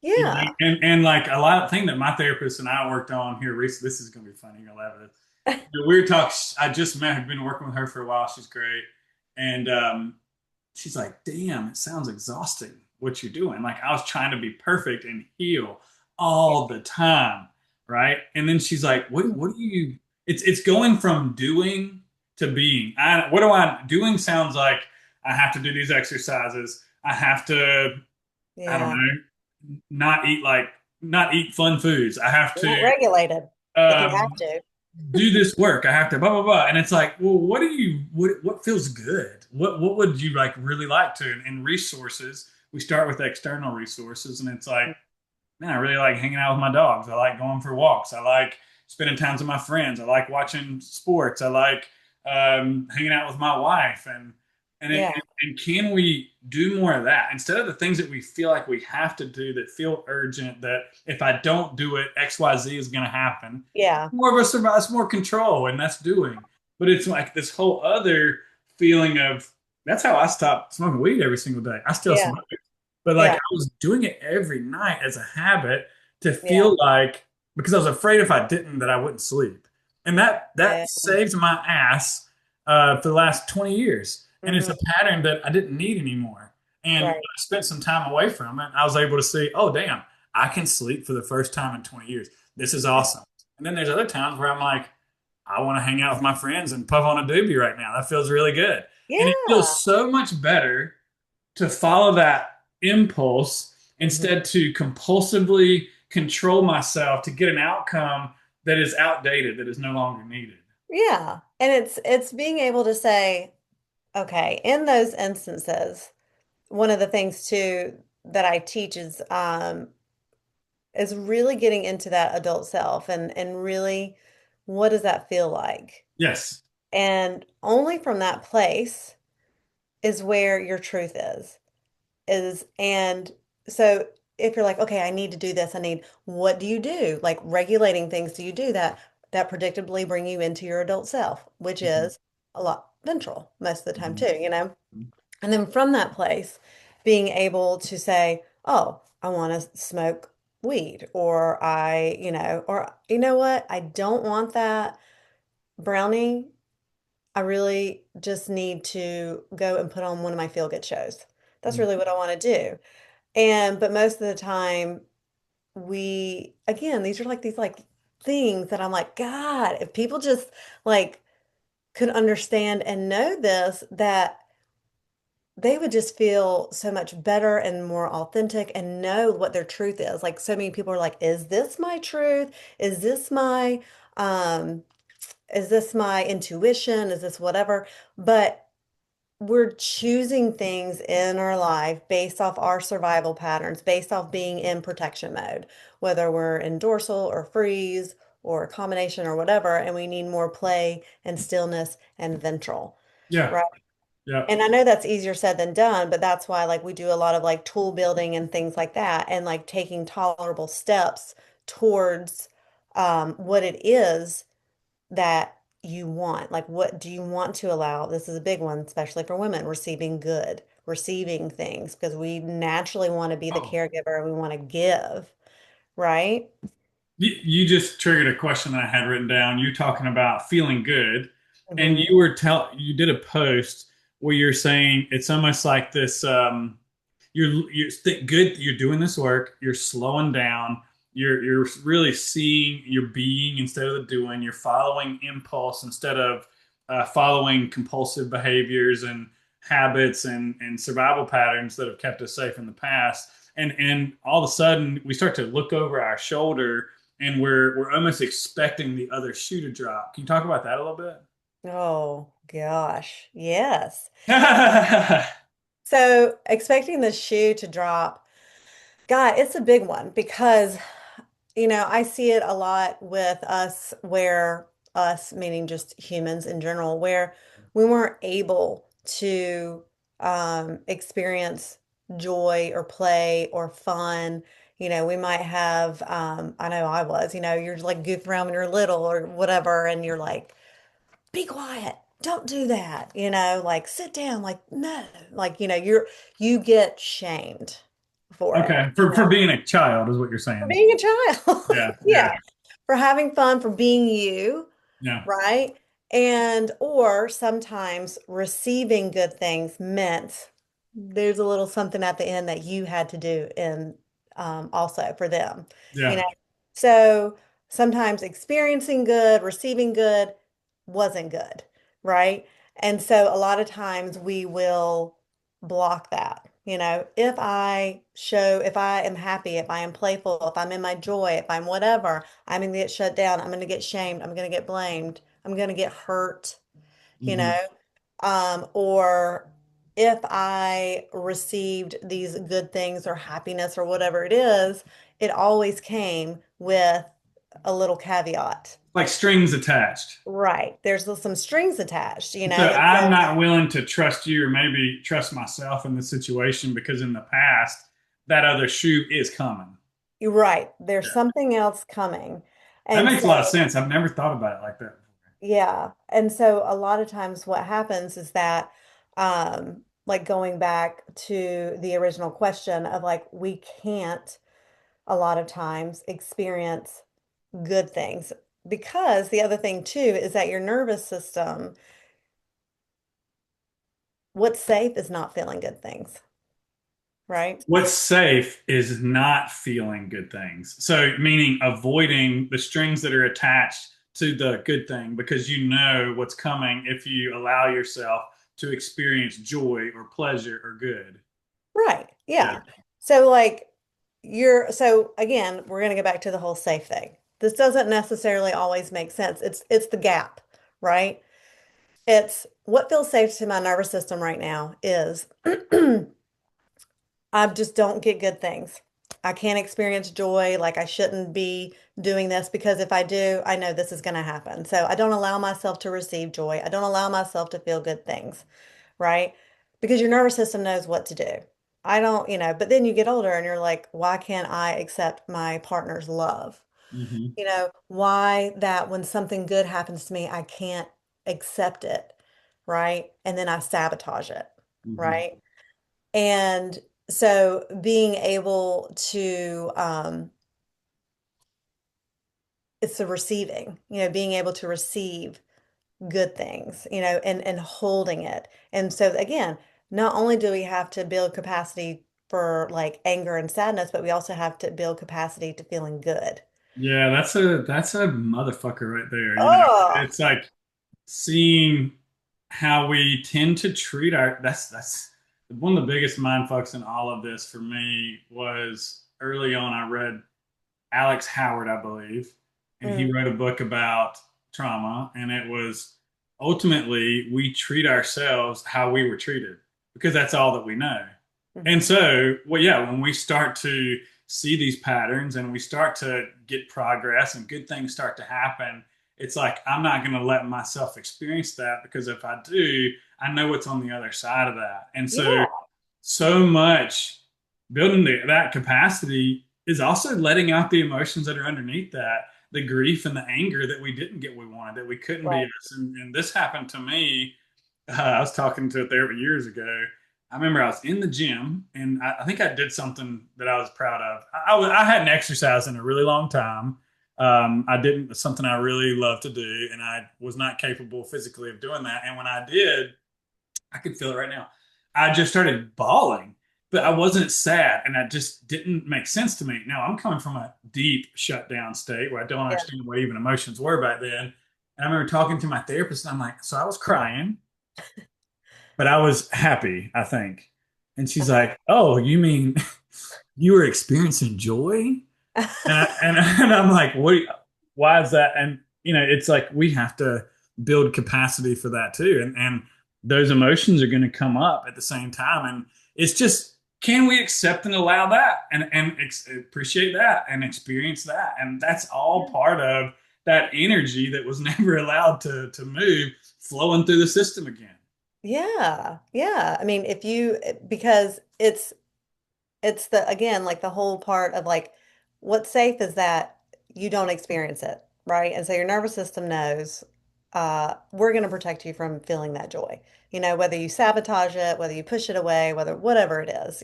Yeah. And like a lot of thing that my therapist and I worked on here recently. This is going to be funny. You'll love it. The weird talk. I just met. Have been working with her for a while. She's great. And she's like, "Damn, it sounds exhausting what you're doing." Like I was trying to be perfect and heal all the time, right? And then she's like, "What do you?" It's going from doing to being. What do I doing? Sounds like I have to do these exercises. I have to, I don't Yeah. know, not eat like not eat fun foods. I have You're to not regulated if you have um, to. do this work. I have to blah blah blah. And it's like, well, what feels good? What would you like really like to? And resources. We start with external resources, and it's like, man, I really like hanging out with my dogs. I like going for walks. I like spending time with my friends. I like watching sports. I like hanging out with my wife. Yeah, And can we do more of that instead of the things that we feel like we have to do that feel urgent? That if I don't do it, X Y Z is going to happen. yeah, More of a survival, it's more control, and that's doing. But it's like this whole other feeling of that's how I stopped smoking weed every single day. I still yeah, smoke, but like yeah, I was doing it every night as a habit to yeah, feel like because I was afraid if I didn't that I wouldn't sleep. And that yeah. saves my ass for the last 20 years. And it's Hmm. a pattern that I didn't need anymore. And when Right. I spent some time away from it, I was able to see, oh damn, I can sleep for the first time in 20 years. This is awesome. And then there's other times where I'm like, I want to hang out with my friends and puff on a doobie right now. That feels really good. And it Yeah. feels so much better to follow that impulse Hmm. instead to compulsively control myself to get an outcome that is outdated, that is no longer needed. Yeah. And it's being able to say, okay, in those instances, one of the things too that I teach is really getting into that adult self and really what does that feel like? Yes. And only from that place is where your truth is and so if you're like, okay, I need to do this, I need, what do you do? Like regulating things, do you do that predictably bring you into your adult self, which Mhm. is a lot ventral most of the time Mhm. too, you know? And then from that place, being able to say, oh, I want to smoke weed, or or you know what? I don't want that brownie. I really just need to go and put on one of my feel good shows. That's Mhm. really what I want to do. But most of the time, again, these are like these like things that I'm like, God, if people just like could understand and know this, that they would just feel so much better and more authentic and know what their truth is. Like so many people are like, is this my truth? Is this my um is this my intuition? Is this whatever? But we're choosing things in our life based off our survival patterns, based off being in protection mode, whether we're in dorsal or freeze or a combination or whatever, and we need more play and stillness and ventral, Yeah. right? Yeah. And I know that's easier said than done, but that's why like we do a lot of like tool building and things like that and like taking tolerable steps towards what it is that you want. Like what do you want to allow? This is a big one, especially for women, receiving good, receiving things, because we naturally want to be the Oh, caregiver and we want to give, right? you just triggered a question that I had written down. You talking about feeling good, and Hmm. you did a post where you're saying it's almost like this. Good. You're doing this work. You're slowing down. You're really seeing your being instead of the doing. You're following impulse instead of following compulsive behaviors and habits and survival patterns that have kept us safe in the past. And all of a sudden we start to look over our shoulder and we're almost expecting the other shoe to drop. Can you talk about that a little bit? Oh gosh, yes. Yeah. So expecting the shoe to drop, God, it's a big one because I see it a lot with us where us, meaning just humans in general, where we weren't able to experience joy or play or fun. We might have, I know I was, you're like goofing around when you're little or whatever, and you're like, be quiet. Don't do that. Like sit down. Like, no. Like, you get shamed for it. Okay. For being a child is what you're For saying. being a child. Yeah. Yeah. Yeah. For having fun, for being you, Yeah. right? And or sometimes receiving good things meant there's a little something at the end that you had to do and also for them, you Yeah. know. So sometimes experiencing good, receiving good wasn't good, right? And so a lot of times we will block that. If I am happy, if I am playful, if I'm in my joy, if I'm whatever, I'm going to get shut down. I'm going to get shamed. I'm going to get blamed. I'm going to get hurt, you know. Hmm. Or if I received these good things or happiness or whatever it is, it always came with a little caveat. Like strings attached. Right. There's some strings attached, So and I'm so not willing to trust you or maybe trust myself in the situation because in the past, that other shoe is coming. you're right. There's Yeah. something else coming. That And makes a lot of so, sense. I've never thought about it like that before. yeah. And so a lot of times what happens is that, like going back to the original question of like, we can't a lot of times experience good things because the other thing too is that your nervous system, what's safe is not feeling good things, right? What's safe is not feeling good things. So, meaning avoiding the strings that are attached to the good thing because you know what's coming if you allow yourself to experience joy or pleasure or good. Right. Yeah. Yeah. So like so again, we're going to go back to the whole safe thing. This doesn't necessarily always make sense. It's the gap, right? It's what feels safe to my nervous system right now is I just don't get good things. I can't experience joy like I shouldn't be doing this because if I do, I know this is going to happen. So I don't allow myself to receive joy. I don't allow myself to feel good things, right? Because your nervous system knows what to do. I don't, but then you get older and you're like, why can't I accept my partner's love? Hmm. Why that when something good happens to me, I can't accept it, right? And then I sabotage it, Hmm. right? And so being able to, it's the receiving, being able to receive good things, and holding it. And so again, not only do we have to build capacity for like anger and sadness, but we also have to build capacity to feeling good. Yeah, that's a motherfucker right there. Oh, It's like seeing how we tend to treat our that's one of the biggest mind fucks in all of this for me was early on I read Alex Howard, I believe, and he mm, wrote a book about trauma, and it was ultimately we treat ourselves how we were treated because that's all that we know. And mhm. so, well, yeah, when we start to see these patterns and we start to get progress and good things start to happen, it's like I'm not going to let myself experience that because if I do, I know what's on the other side of that. And so, Yeah, so much building that capacity is also letting out the emotions that are underneath that, the grief and the anger that we didn't get we wanted, that we couldn't be right. us. And this happened to me. I was talking to a therapist years ago. I remember I was in the gym and I think I did something that I was proud of. I hadn't exercised in a really long time. I didn't, something I really love to do, and I was not capable physically of doing that. And when I did, I could feel it right now. I just started bawling, but I wasn't sad, and that just didn't make sense to me. Now I'm coming from a deep shutdown state where I don't Yeah. understand what even emotions were back then. And I remember talking to my therapist, and I'm like, so I was crying, but I was happy, I think. And she's Uh-huh. like, "Oh, you mean you were experiencing joy?" And I'm like, "What? Why is that?" And it's like we have to build capacity for that too, and those emotions are going to come up at the same time, and it's just can we accept and allow that, and appreciate that, and experience that, and that's all Yeah. part of that energy that was never allowed to move, flowing through the system again. Yeah. Yeah. I mean, because it's the again like the whole part of like what's safe is that you don't experience it, right? And so your nervous system knows we're going to protect you from feeling that joy, whether you sabotage it, whether you push it away, whether whatever it is.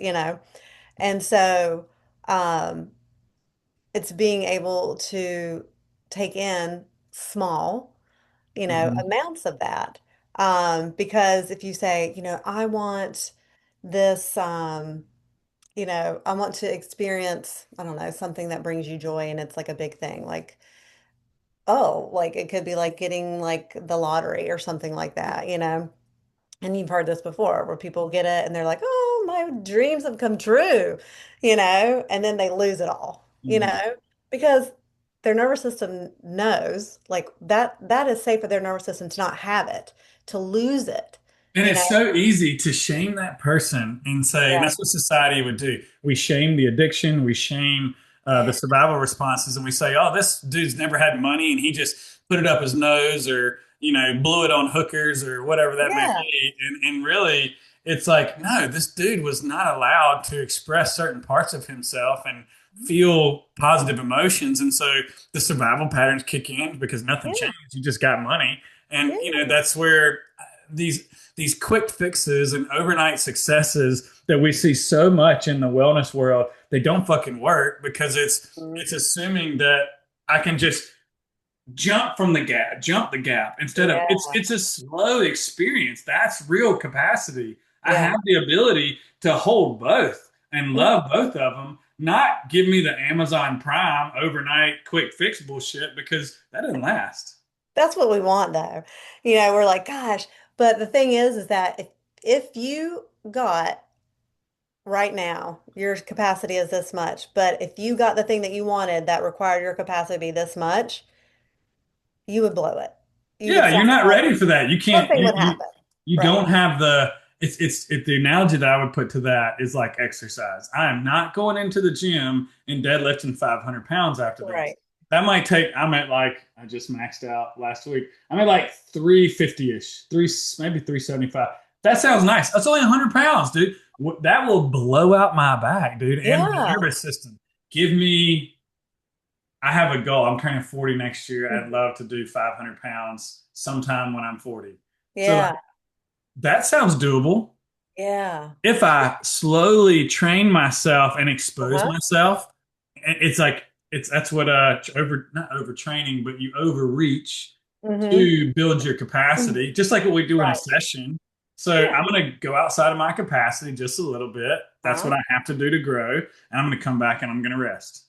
And so um it's being able to take in small, Hmm. amounts of that. Because if you say, I want this I want to experience, I don't know, something that brings you joy and it's like a big thing. Like, oh, like it could be like getting like the lottery or something like that. And you've heard this before where people get it and they're like, oh, my dreams have come true, and then they lose it all, Mhm. because their nervous system knows like that is safe for their nervous system to not have it, to lose it, And you know? it's so easy to shame that person and say, and Yeah. that's what society would do. We shame the addiction, we shame the Yeah. survival responses, and we say, "Oh, this dude's never had money, and he just put it up his nose, or blew it on hookers, or whatever that may Yeah. be." And really, it's like, no, this dude was not allowed to express certain parts of himself and feel positive emotions, and so the survival patterns kick in because nothing Yeah. changed. You just got money, and Yeah. that's where these quick fixes and overnight successes that we see so much in the wellness world, they don't fucking work because Mhm. it's assuming that I can just jump the gap instead of Yeah. it's a slow experience. That's real capacity. I Yeah. have the ability to hold both and Mhm. love both of them, not give me the Amazon Prime overnight quick fix bullshit because that doesn't last. That's what we want though. We're like, gosh, but the thing is that if you got right now, your capacity is this much, but if you got the thing that you wanted that required your capacity to be this much, you would blow it. You would Yeah, you're not sacrifice. ready for that. You can't. Something would happen. You Right. don't have the. The analogy that I would put to that is like exercise. I am not going into the gym and deadlifting 500 pounds after this. Right. That might take. I'm at like I just maxed out last week. I'm at like 350 ish, maybe 375. That sounds nice. That's only 100 pounds, dude. That will blow out my back, dude, and my Yeah. nervous system. Give me I have a goal. I'm turning 40 next year. I'd love to do 500 pounds sometime when I'm 40. So like, Yeah. that sounds doable. Yeah. If I slowly train myself and expose Uh-huh. myself, it's like that's what over not overtraining, but you overreach Mm-hmm. to build your capacity, just like what we do in a Right. session. So Yeah. I'm going to go outside of my capacity just a little bit. That's what Uh-huh. I have to do to grow, and I'm going to come back and I'm going to rest.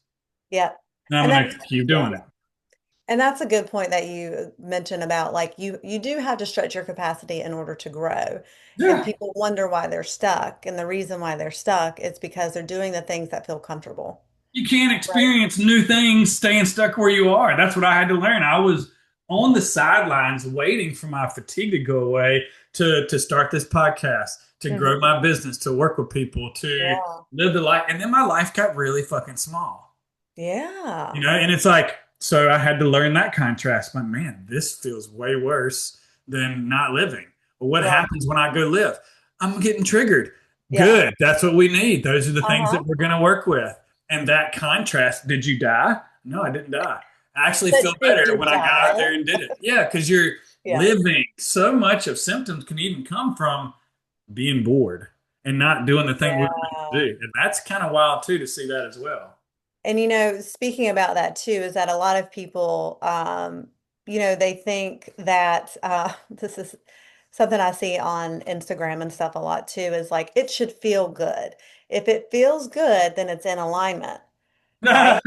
Yeah. And I'm And going that's to keep yeah. doing it. And that's a good point that you mentioned about like you do have to stretch your capacity in order to grow. And Yeah. people wonder why they're stuck. And the reason why they're stuck is because they're doing the things that feel comfortable. You can't Right. experience new things staying stuck where you are. That's what I had to learn. I was on the sidelines waiting for my fatigue to go away to start this podcast, to grow Hmm. my business, to work with people, to Yeah. live the life. And then my life got really fucking small. Yeah. And it's like, so I had to learn that contrast. But man, this feels way worse than not living. Well, what Right. happens when I go live? I'm getting triggered. Yeah. Good. That's what we need. Those are the things Uh-huh. that we're going to work with. And that contrast, did you die? No, I didn't die. I actually feel But did better you when I got out die? there and did it. Yeah, because you're Yeah. living. So much of symptoms can even come from being bored and not doing the thing we were meant to Yeah. do. And that's kind of wild too to see that as well. And speaking about that too, is that a lot of people, they think that this is something I see on Instagram and stuff a lot too, is like it should feel good. If it feels good, then it's in alignment, right?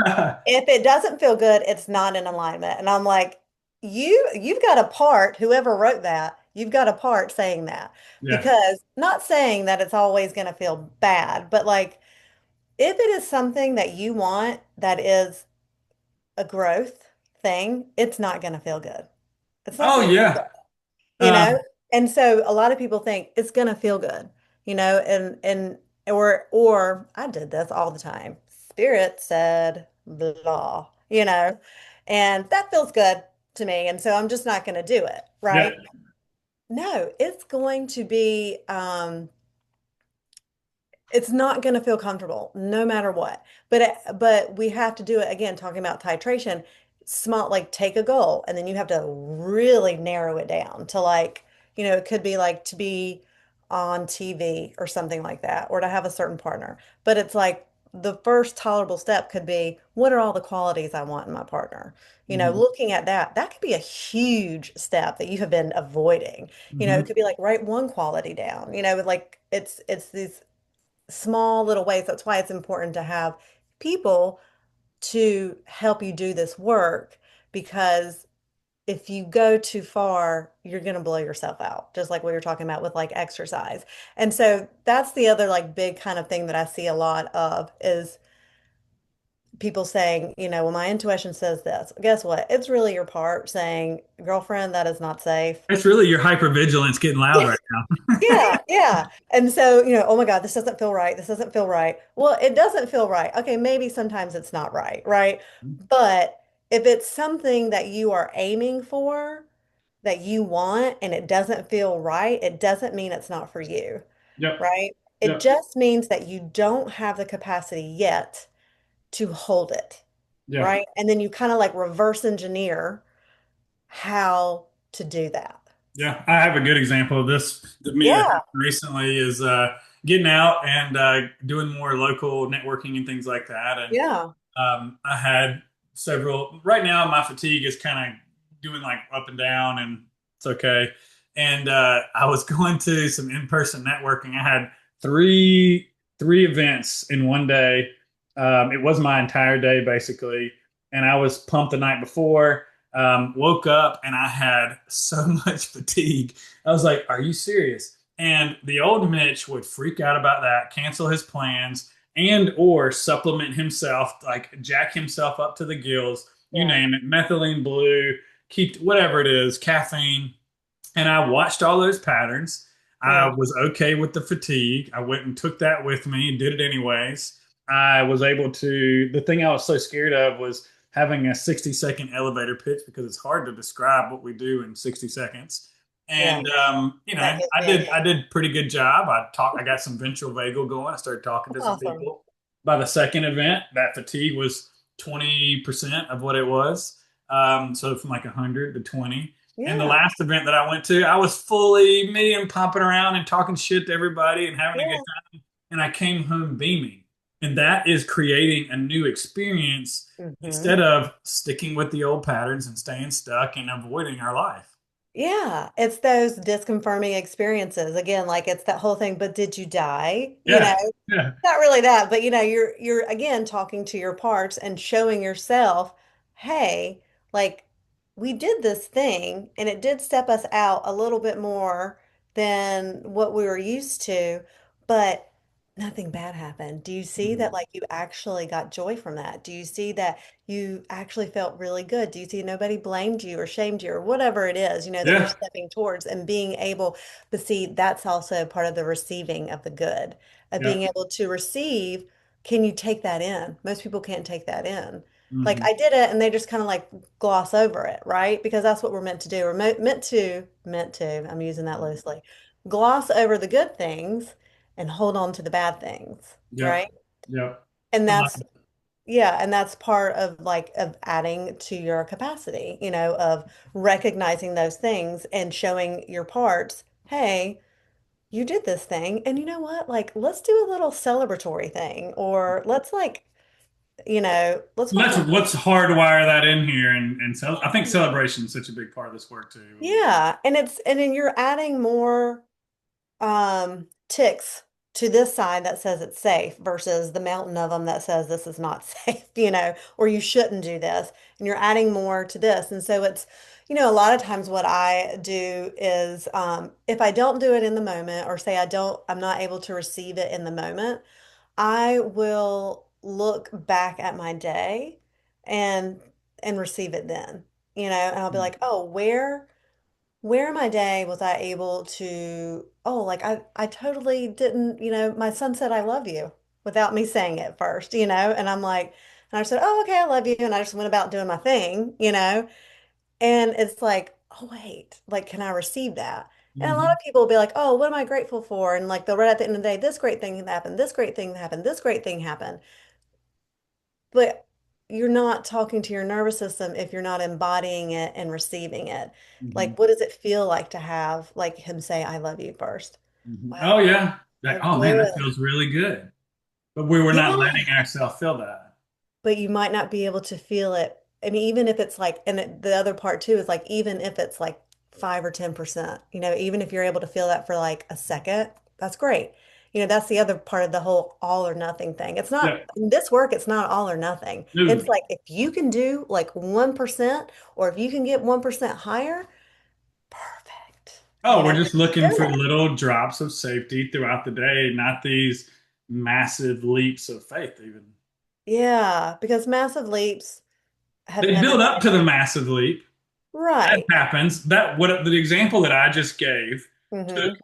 If it doesn't feel good, it's not in alignment. And I'm like, you've got a part, whoever wrote that, you've got a part saying that. Yeah. Because not saying that it's always going to feel bad, but like if it is something that you want that is a growth thing, it's not going to feel good. It's not Oh going to feel yeah. good, you Uh, know? And so a lot of people think it's going to feel good, and or I did this all the time. Spirit said blah, and that feels good to me. And so I'm just not going to do it, yeah. right? No, it's going to be it's not going to feel comfortable no matter what. But we have to do it again, talking about titration, small, like take a goal and then you have to really narrow it down to like, it could be like to be on TV or something like that, or to have a certain partner. But it's like the first tolerable step could be, what are all the qualities I want in my partner? Mhm. Looking at that, that could be a huge step that you have been avoiding. It Mhm. could be like write one quality down, like it's these small little ways. That's why it's important to have people to help you do this work because if you go too far, you're going to blow yourself out, just like we were talking about with like exercise. And so that's the other like big kind of thing that I see a lot of is people saying, well, my intuition says this. Guess what? It's really your part saying, girlfriend, that is not safe. It's really your hypervigilance getting loud right now. Yeah, yeah. And so, oh my God, this doesn't feel right. This doesn't feel right. Well, it doesn't feel right. Okay, maybe sometimes it's not right, right? But if it's something that you are aiming for, that you want, and it doesn't feel right, it doesn't mean it's not for you, Yep. right? It Yep. just means that you don't have the capacity yet to hold it, Yeah. right? And then you kind of like reverse engineer how to do that. Yeah, I have a good example of this that me that Yeah, happened recently is getting out and doing more local networking and things like that. And yeah, I had several. Right now, my fatigue is kind of doing like up and down, and it's okay. And I was going to some in-person networking. I had three events in one day. It was my entire day basically, and I was pumped the night before. Woke up and I had so much fatigue. I was like, "Are you serious?" And the old Mitch would freak out about that, cancel his plans and or supplement himself, like jack himself up to the gills, you yeah, name it, methylene blue, keep whatever it is, caffeine. And I watched all those patterns. I yeah, was okay with the fatigue. I went and took that with me and did it anyways. I was able to, the thing I was so scared of was having a 60-second elevator pitch because it's hard to describe what we do in 60 seconds. yeah. And That gives I me an did pretty good job. I got some ventral vagal going. I started talking to some awesome. people. By the second event, that fatigue was 20% of what it was. So from like 100 to 20. And the Yeah, last event that I went to, I was fully me and popping around and talking shit to everybody and having a good yeah. time. And I came home beaming. And that is creating a new experience Hmm. instead of sticking with the old patterns and staying stuck and avoiding our life. Yeah, it's those disconfirming experiences. Again, like it's that whole thing, but did you die? Yeah. Yeah. Not really that, but you're again talking to your parts and showing yourself, hey, like we did this thing and it did step us out a little bit more than what we were used to, but nothing bad happened. Do you see Mhm. that like you actually got joy from that? Do you see that you actually felt really good? Do you see nobody blamed you or shamed you or whatever it is, that you're Yeah. stepping towards and being able, but see, that's also part of the receiving of the good of Yeah. being able to receive. Can you take that in? Most people can't take that in. Like Hmm. I did it and they just kind of like gloss over it, right? Because that's what we're meant to do. We're meant to, I'm using that loosely, gloss over the good things and hold on to the bad things, Yep. right? Yep. And I like that's, yeah, and that's part of like of adding to your capacity, of recognizing those things and showing your parts, hey, you did this thing, and you know what? Like, let's do a little celebratory thing, or let's like, let's watch a let's hardwire that in here and so I think celebration is such a big part of this work too. yeah, and then you're adding more ticks to this side that says it's safe versus the mountain of them that says this is not safe, or you shouldn't do this. And you're adding more to this. And so it's, a lot of times what I do is if I don't do it in the moment or say I'm not able to receive it in the moment, I will look back at my day and receive it then, and I'll be like, oh, where in my day was I able to, oh, like I totally didn't, my son said I love you without me saying it first, and I'm like, and I said, oh, okay, I love you. And I just went about doing my thing, and it's like, oh, wait, like, can I receive that? And a lot Mm-hmm. of people will be like, oh, what am I grateful for? And like, they'll write at the end of the day, this great thing happened, this great thing happened, this great thing happened. But you're not talking to your nervous system if you're not embodying it and receiving it. Hmm. Like, what does it feel like to have like him say, I love you first? Hmm. Wow, Oh yeah. Like, so oh man, that good. feels really good. But we were not Yeah. letting ourselves feel that. But you might not be able to feel it. I mean, even if it's like, the other part too is like, even if it's like 5 or 10%, even if you're able to feel that for like a second, that's great. That's the other part of the whole all or nothing thing. It's not Yeah. in this work, it's not all or nothing. No. It's like if you can do like 1% or if you can get 1% higher, perfect. Oh, we're just Keep looking doing for it. little drops of safety throughout the day, not these massive leaps of faith, even. Yeah, because massive leaps have They never build been up to the massive leap. That right. happens. That what the example that I just gave took Hmm.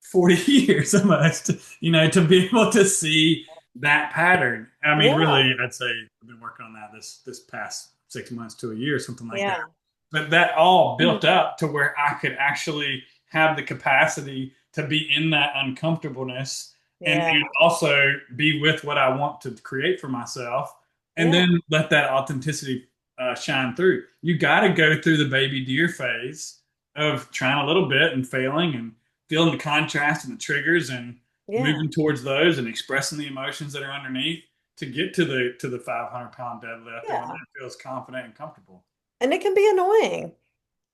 40 years almost, to be able to see that pattern. I mean, Yeah, really, I'd say I've been working on that this past 6 months to a year, something like that. yeah, But that all built Mhm. up to where I could actually have the capacity to be in that uncomfortableness yeah, and also be with what I want to create for myself, and yeah, then let that authenticity shine through. You got to go through the baby deer phase of trying a little bit and failing and feeling the contrast and the triggers and yeah, moving towards those and expressing the emotions that are underneath to get to the 500-pound deadlift, and when yeah. that feels confident and comfortable. And it can be annoying,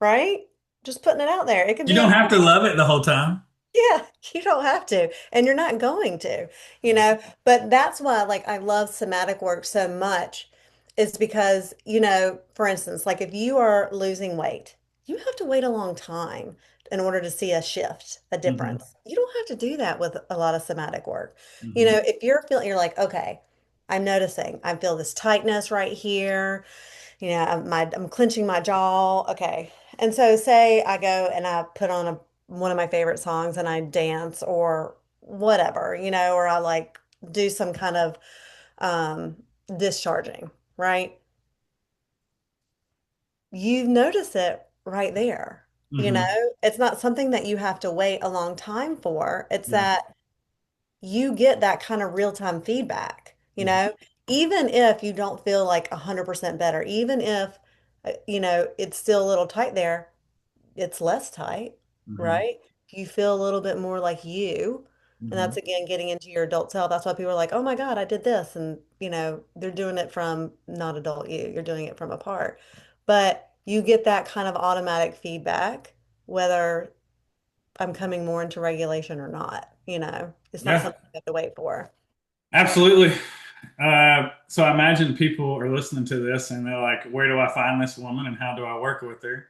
right? Just putting it out there. It can You be don't have to annoying. love it the whole time. Yeah, you don't have to, and you're not going to, you know. But that's why, like, I love somatic work so much, is because, for instance, like if you are losing weight, you have to wait a long time in order to see a shift, a Hmm. difference. You don't have to do that with a lot of somatic work. Hmm. If you're feeling, you're like, okay, I'm noticing, I feel this tightness right here. I'm clenching my jaw. Okay. And so say I go and I put on one of my favorite songs and I dance or whatever, or I like do some kind of um discharging, right? You notice it right there. Hmm. It's not something that you have to wait a long time for. It's Yeah. that you get that kind of real-time feedback, Hmm. even if you don't feel like 100% better, even if, it's still a little tight there, it's less tight, Hmm. right? You feel a little bit more like you. And Hmm. that's again getting into your adult self. That's why people are like, oh my God, I did this. And, they're doing it from not adult you. You're doing it from a part. But you get that kind of automatic feedback, whether I'm coming more into regulation or not, It's not Yeah, something you have to wait for. absolutely. So I imagine people are listening to this and they're like, where do I find this woman and how do I work with her?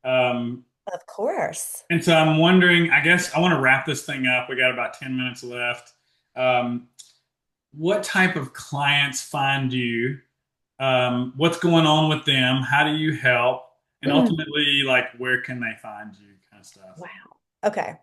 Um, Of course. and so I'm wondering, I guess I want to wrap this thing up. We got about 10 minutes left. Um, what type of clients find you? What's going on with them? How do you help? And ultimately, like, where can they find you, kind of stuff. Wow. Okay.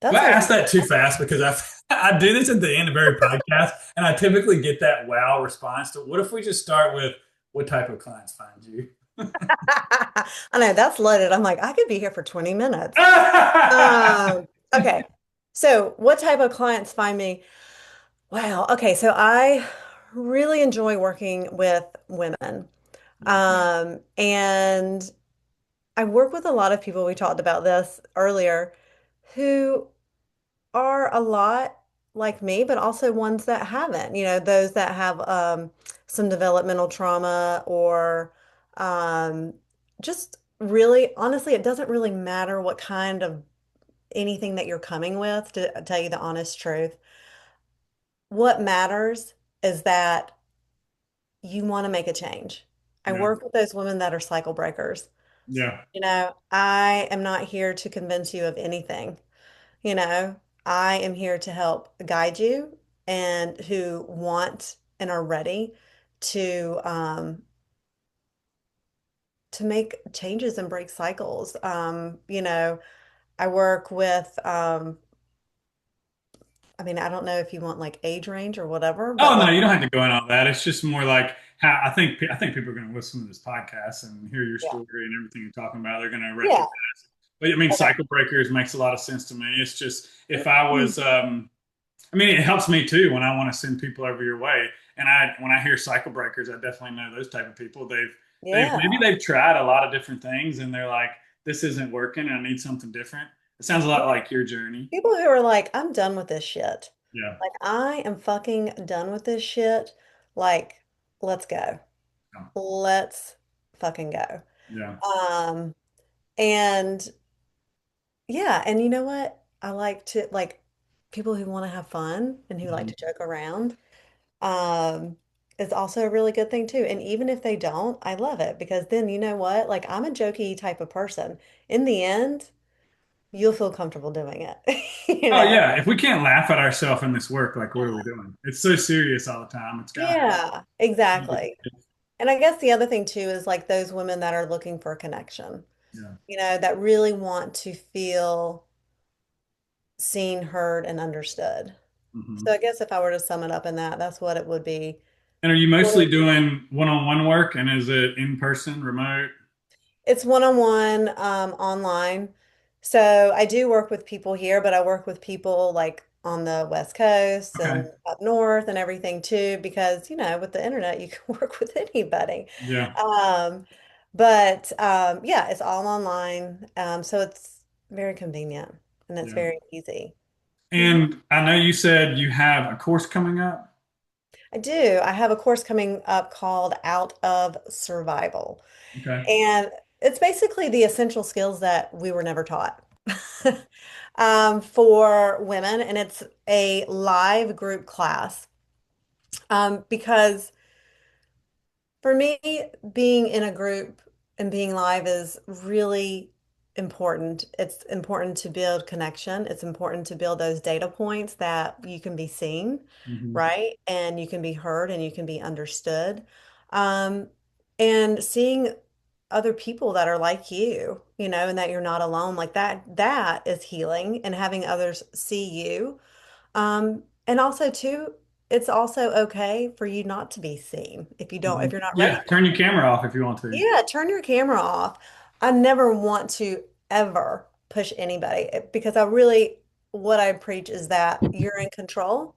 Do That's I a ask that too fast? Because I do this at the end of every podcast, and I typically get that wow response. To what if we just start with what type of clients find you? I know that's loaded. I'm like, I could be here for 20 minutes. Okay. So what type of clients find me? Wow. Okay. So I really enjoy working with women. Yeah. And I work with a lot of people, we talked about this earlier, who are a lot like me, but also ones that haven't, those that have some developmental trauma or um, just really, honestly, it doesn't really matter what kind of anything that you're coming with, to tell you the honest truth. What matters is that you want to make a change. I Yeah. work with those women that are cycle breakers. Yeah. I am not here to convince you of anything. You know, I am here to help guide you and who want and are ready to make changes and break cycles. I work with I mean, I don't know if you want like age range or whatever, but Oh like no, you don't have to go in all that. It's just more like how I think people are going to listen to this podcast and hear your yeah. story and everything you're talking about. They're going to Yeah. recognize. But I mean, Okay. cycle breakers makes a lot of sense to me. It's just if I was, I mean, it helps me too when I want to send people over your way. And when I hear cycle breakers, I definitely know those type of people. They've Yeah. maybe they've tried a lot of different things and they're like, this isn't working. And I need something different. It sounds a lot like your journey. People who are like, I'm done with this shit. Yeah. Like, I am fucking done with this shit. Like, let's go. Yeah. Let's fucking go. Yeah. Um, and yeah, and you know what? I like to like people who want to have fun and who like Mhm. to joke around, um, is also a really good thing too. And even if they don't, I love it because then you know what? Like I'm a jokey type of person. In the end, you'll feel comfortable doing it. You Oh know? yeah, if we can't laugh at ourselves in this work, like what are we doing? It's so serious all the time. It's got Yeah, exactly. And I guess the other thing too is like those women that are looking for a connection, yeah. that really want to feel seen, heard, and understood. So Hmm. I guess if I were to sum it up in that, that's what it would be. And are you mostly doing one-on-one work, and is it in person, remote? It's one-on-one, online. So I do work with people here, but I work with people like on the West Coast Okay. and up north and everything too, because, with the internet, you can work with anybody. Yeah. Um, but yeah, it's all online. So it's very convenient and it's Yeah. very easy. Mhm. And I know you said you have a course coming up. I do. I have a course coming up called Out of Survival. Okay. And it's basically the essential skills that we were never taught for women. And it's a live group class because for me, being in a group and being live is really important. It's important to build connection. It's important to build those data points that you can be seen, Hmm. right? And you can be heard and you can be understood. Um, and seeing other people that are like you, and that you're not alone, like that is healing and having others see you. And also too, it's also okay for you not to be seen Hmm. if you're not ready Yeah. for Turn your it. camera off if you want to. Yeah, turn your camera off. I never want to ever push anybody because what I preach is that you're in control.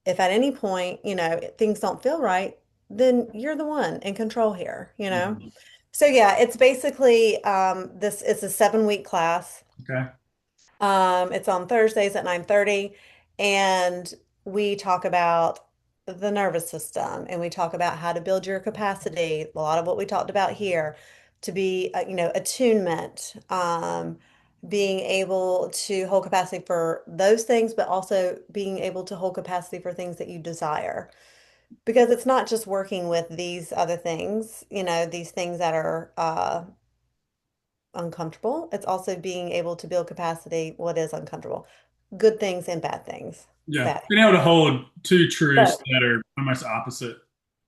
If at any point, things don't feel right, then you're the one in control here. Mhm. So yeah, it's basically this it's a 7-week class. Okay. It's on Thursdays at 9:30, and we talk about the nervous system and we talk about how to build your capacity, a lot of what we talked about here, to be, attunement, being able to hold capacity for those things, but also being able to hold capacity for things that you desire. Because it's not just working with these other things, these things that are uncomfortable. It's also being able to build capacity, what is uncomfortable, good things and bad things. Yeah. Bad. Being able to hold two truths So, that are almost opposite.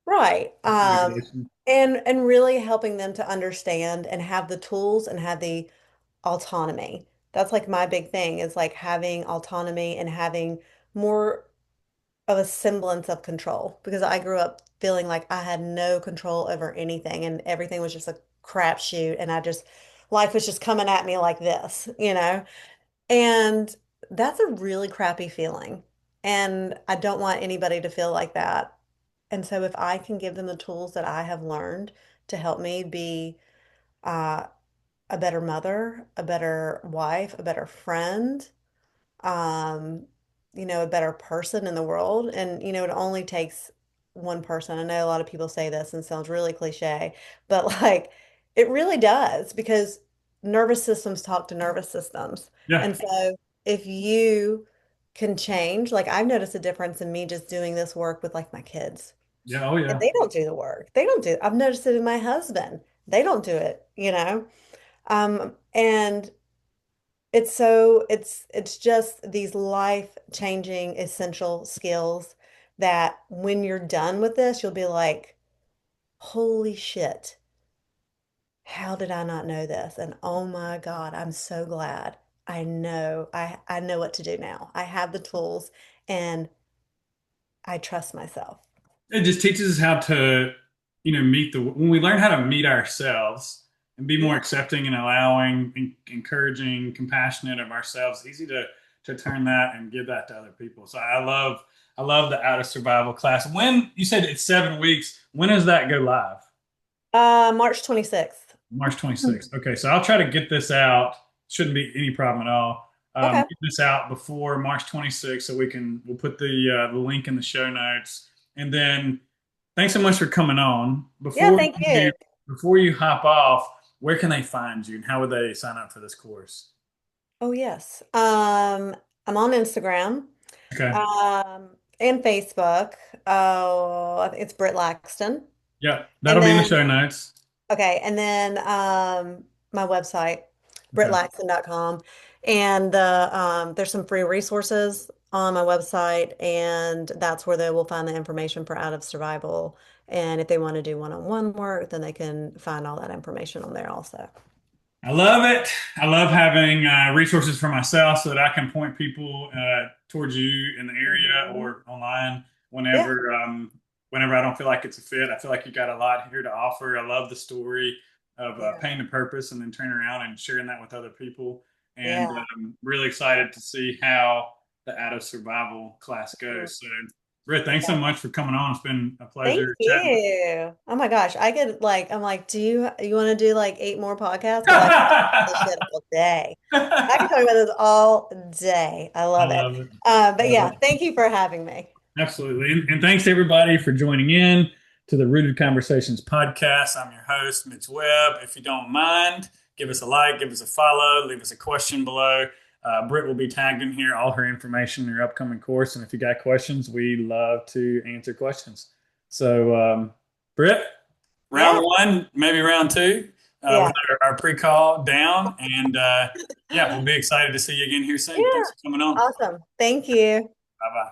right. Segregation. And really helping them to understand and have the tools and have the autonomy. That's like my big thing is like having autonomy and having more of a semblance of control because I grew up feeling like I had no control over anything and everything was just a crapshoot and life was just coming at me like this. And that's a really crappy feeling. And I don't want anybody to feel like that. And so if I can give them the tools that I have learned to help me be uh, a better mother, a better wife, a better friend, um, a better person in the world. And, it only takes one person. I know a lot of people say this and it sounds really cliche, but like it really does because nervous systems talk to nervous systems. Yeah. And so if you can change, like I've noticed a difference in me just doing this work with like my kids. Yeah. Oh And yeah. they don't do the work. They don't do, I've noticed it in my husband. They don't do it. And it's just these life-changing essential skills that when you're done with this, you'll be like, holy shit, how did I not know this? And oh my God, I'm so glad. I know what to do now. I have the tools and I trust myself. It just teaches us how to, meet when we learn how to meet ourselves and be more Yeah. accepting and allowing, encouraging, compassionate of ourselves. It's easy to turn that and give that to other people. So I love the Out of Survival class. When you said it's 7 weeks, when does that go live? March 26th. March 26th. Okay, so I'll try to get this out. Shouldn't be any problem at all. Okay. Get this out before March 26th so we'll put the link in the show notes. And then thanks so much for coming on. Yeah, thank you. Before you hop off, where can they find you and how would they sign up for this course? Oh, yes. I'm on Instagram, Okay. um, and Facebook. Oh, I think it's Britt Laxton. Yep. And That'll be in the then, show notes. okay, and then my website, Okay. brittlaxton.com. And there's some free resources on my website, and that's where they will find the information for out of survival. And if they want to do one-on-one work, then they can find all that information on there also. I love it. I love having resources for myself so that I can point people towards you in the area Mhm. or online Yeah, whenever I don't feel like it's a fit. I feel like you got a lot here to offer. I love the story of yeah, pain to purpose and then turning around and sharing that with other people. And yeah. I'm really excited to see how the Out of Survival class goes. So, Britt, thanks so much for coming on. It's been a Thank pleasure chatting with you. Oh my gosh, I could like I'm like, do you want to do like 8 more podcasts? you. Because I could talk about this shit all day. I could talk about this all day. I I love it. love it. But Love yeah, it. thank you for having me. Absolutely. And thanks to everybody for joining in to the Rooted Conversations podcast. I'm your host, Mitch Webb. If you don't mind, give us a like, give us a follow, leave us a question below. Britt will be tagged in here, all her information, her upcoming course. And if you got questions, we love to answer questions. So, Britt, round Yeah, one, maybe round two, yeah, with our pre call down. And yeah, we'll be excited to see you again here soon. yeah. Thanks for coming on. Awesome. Thank you. Bye bye.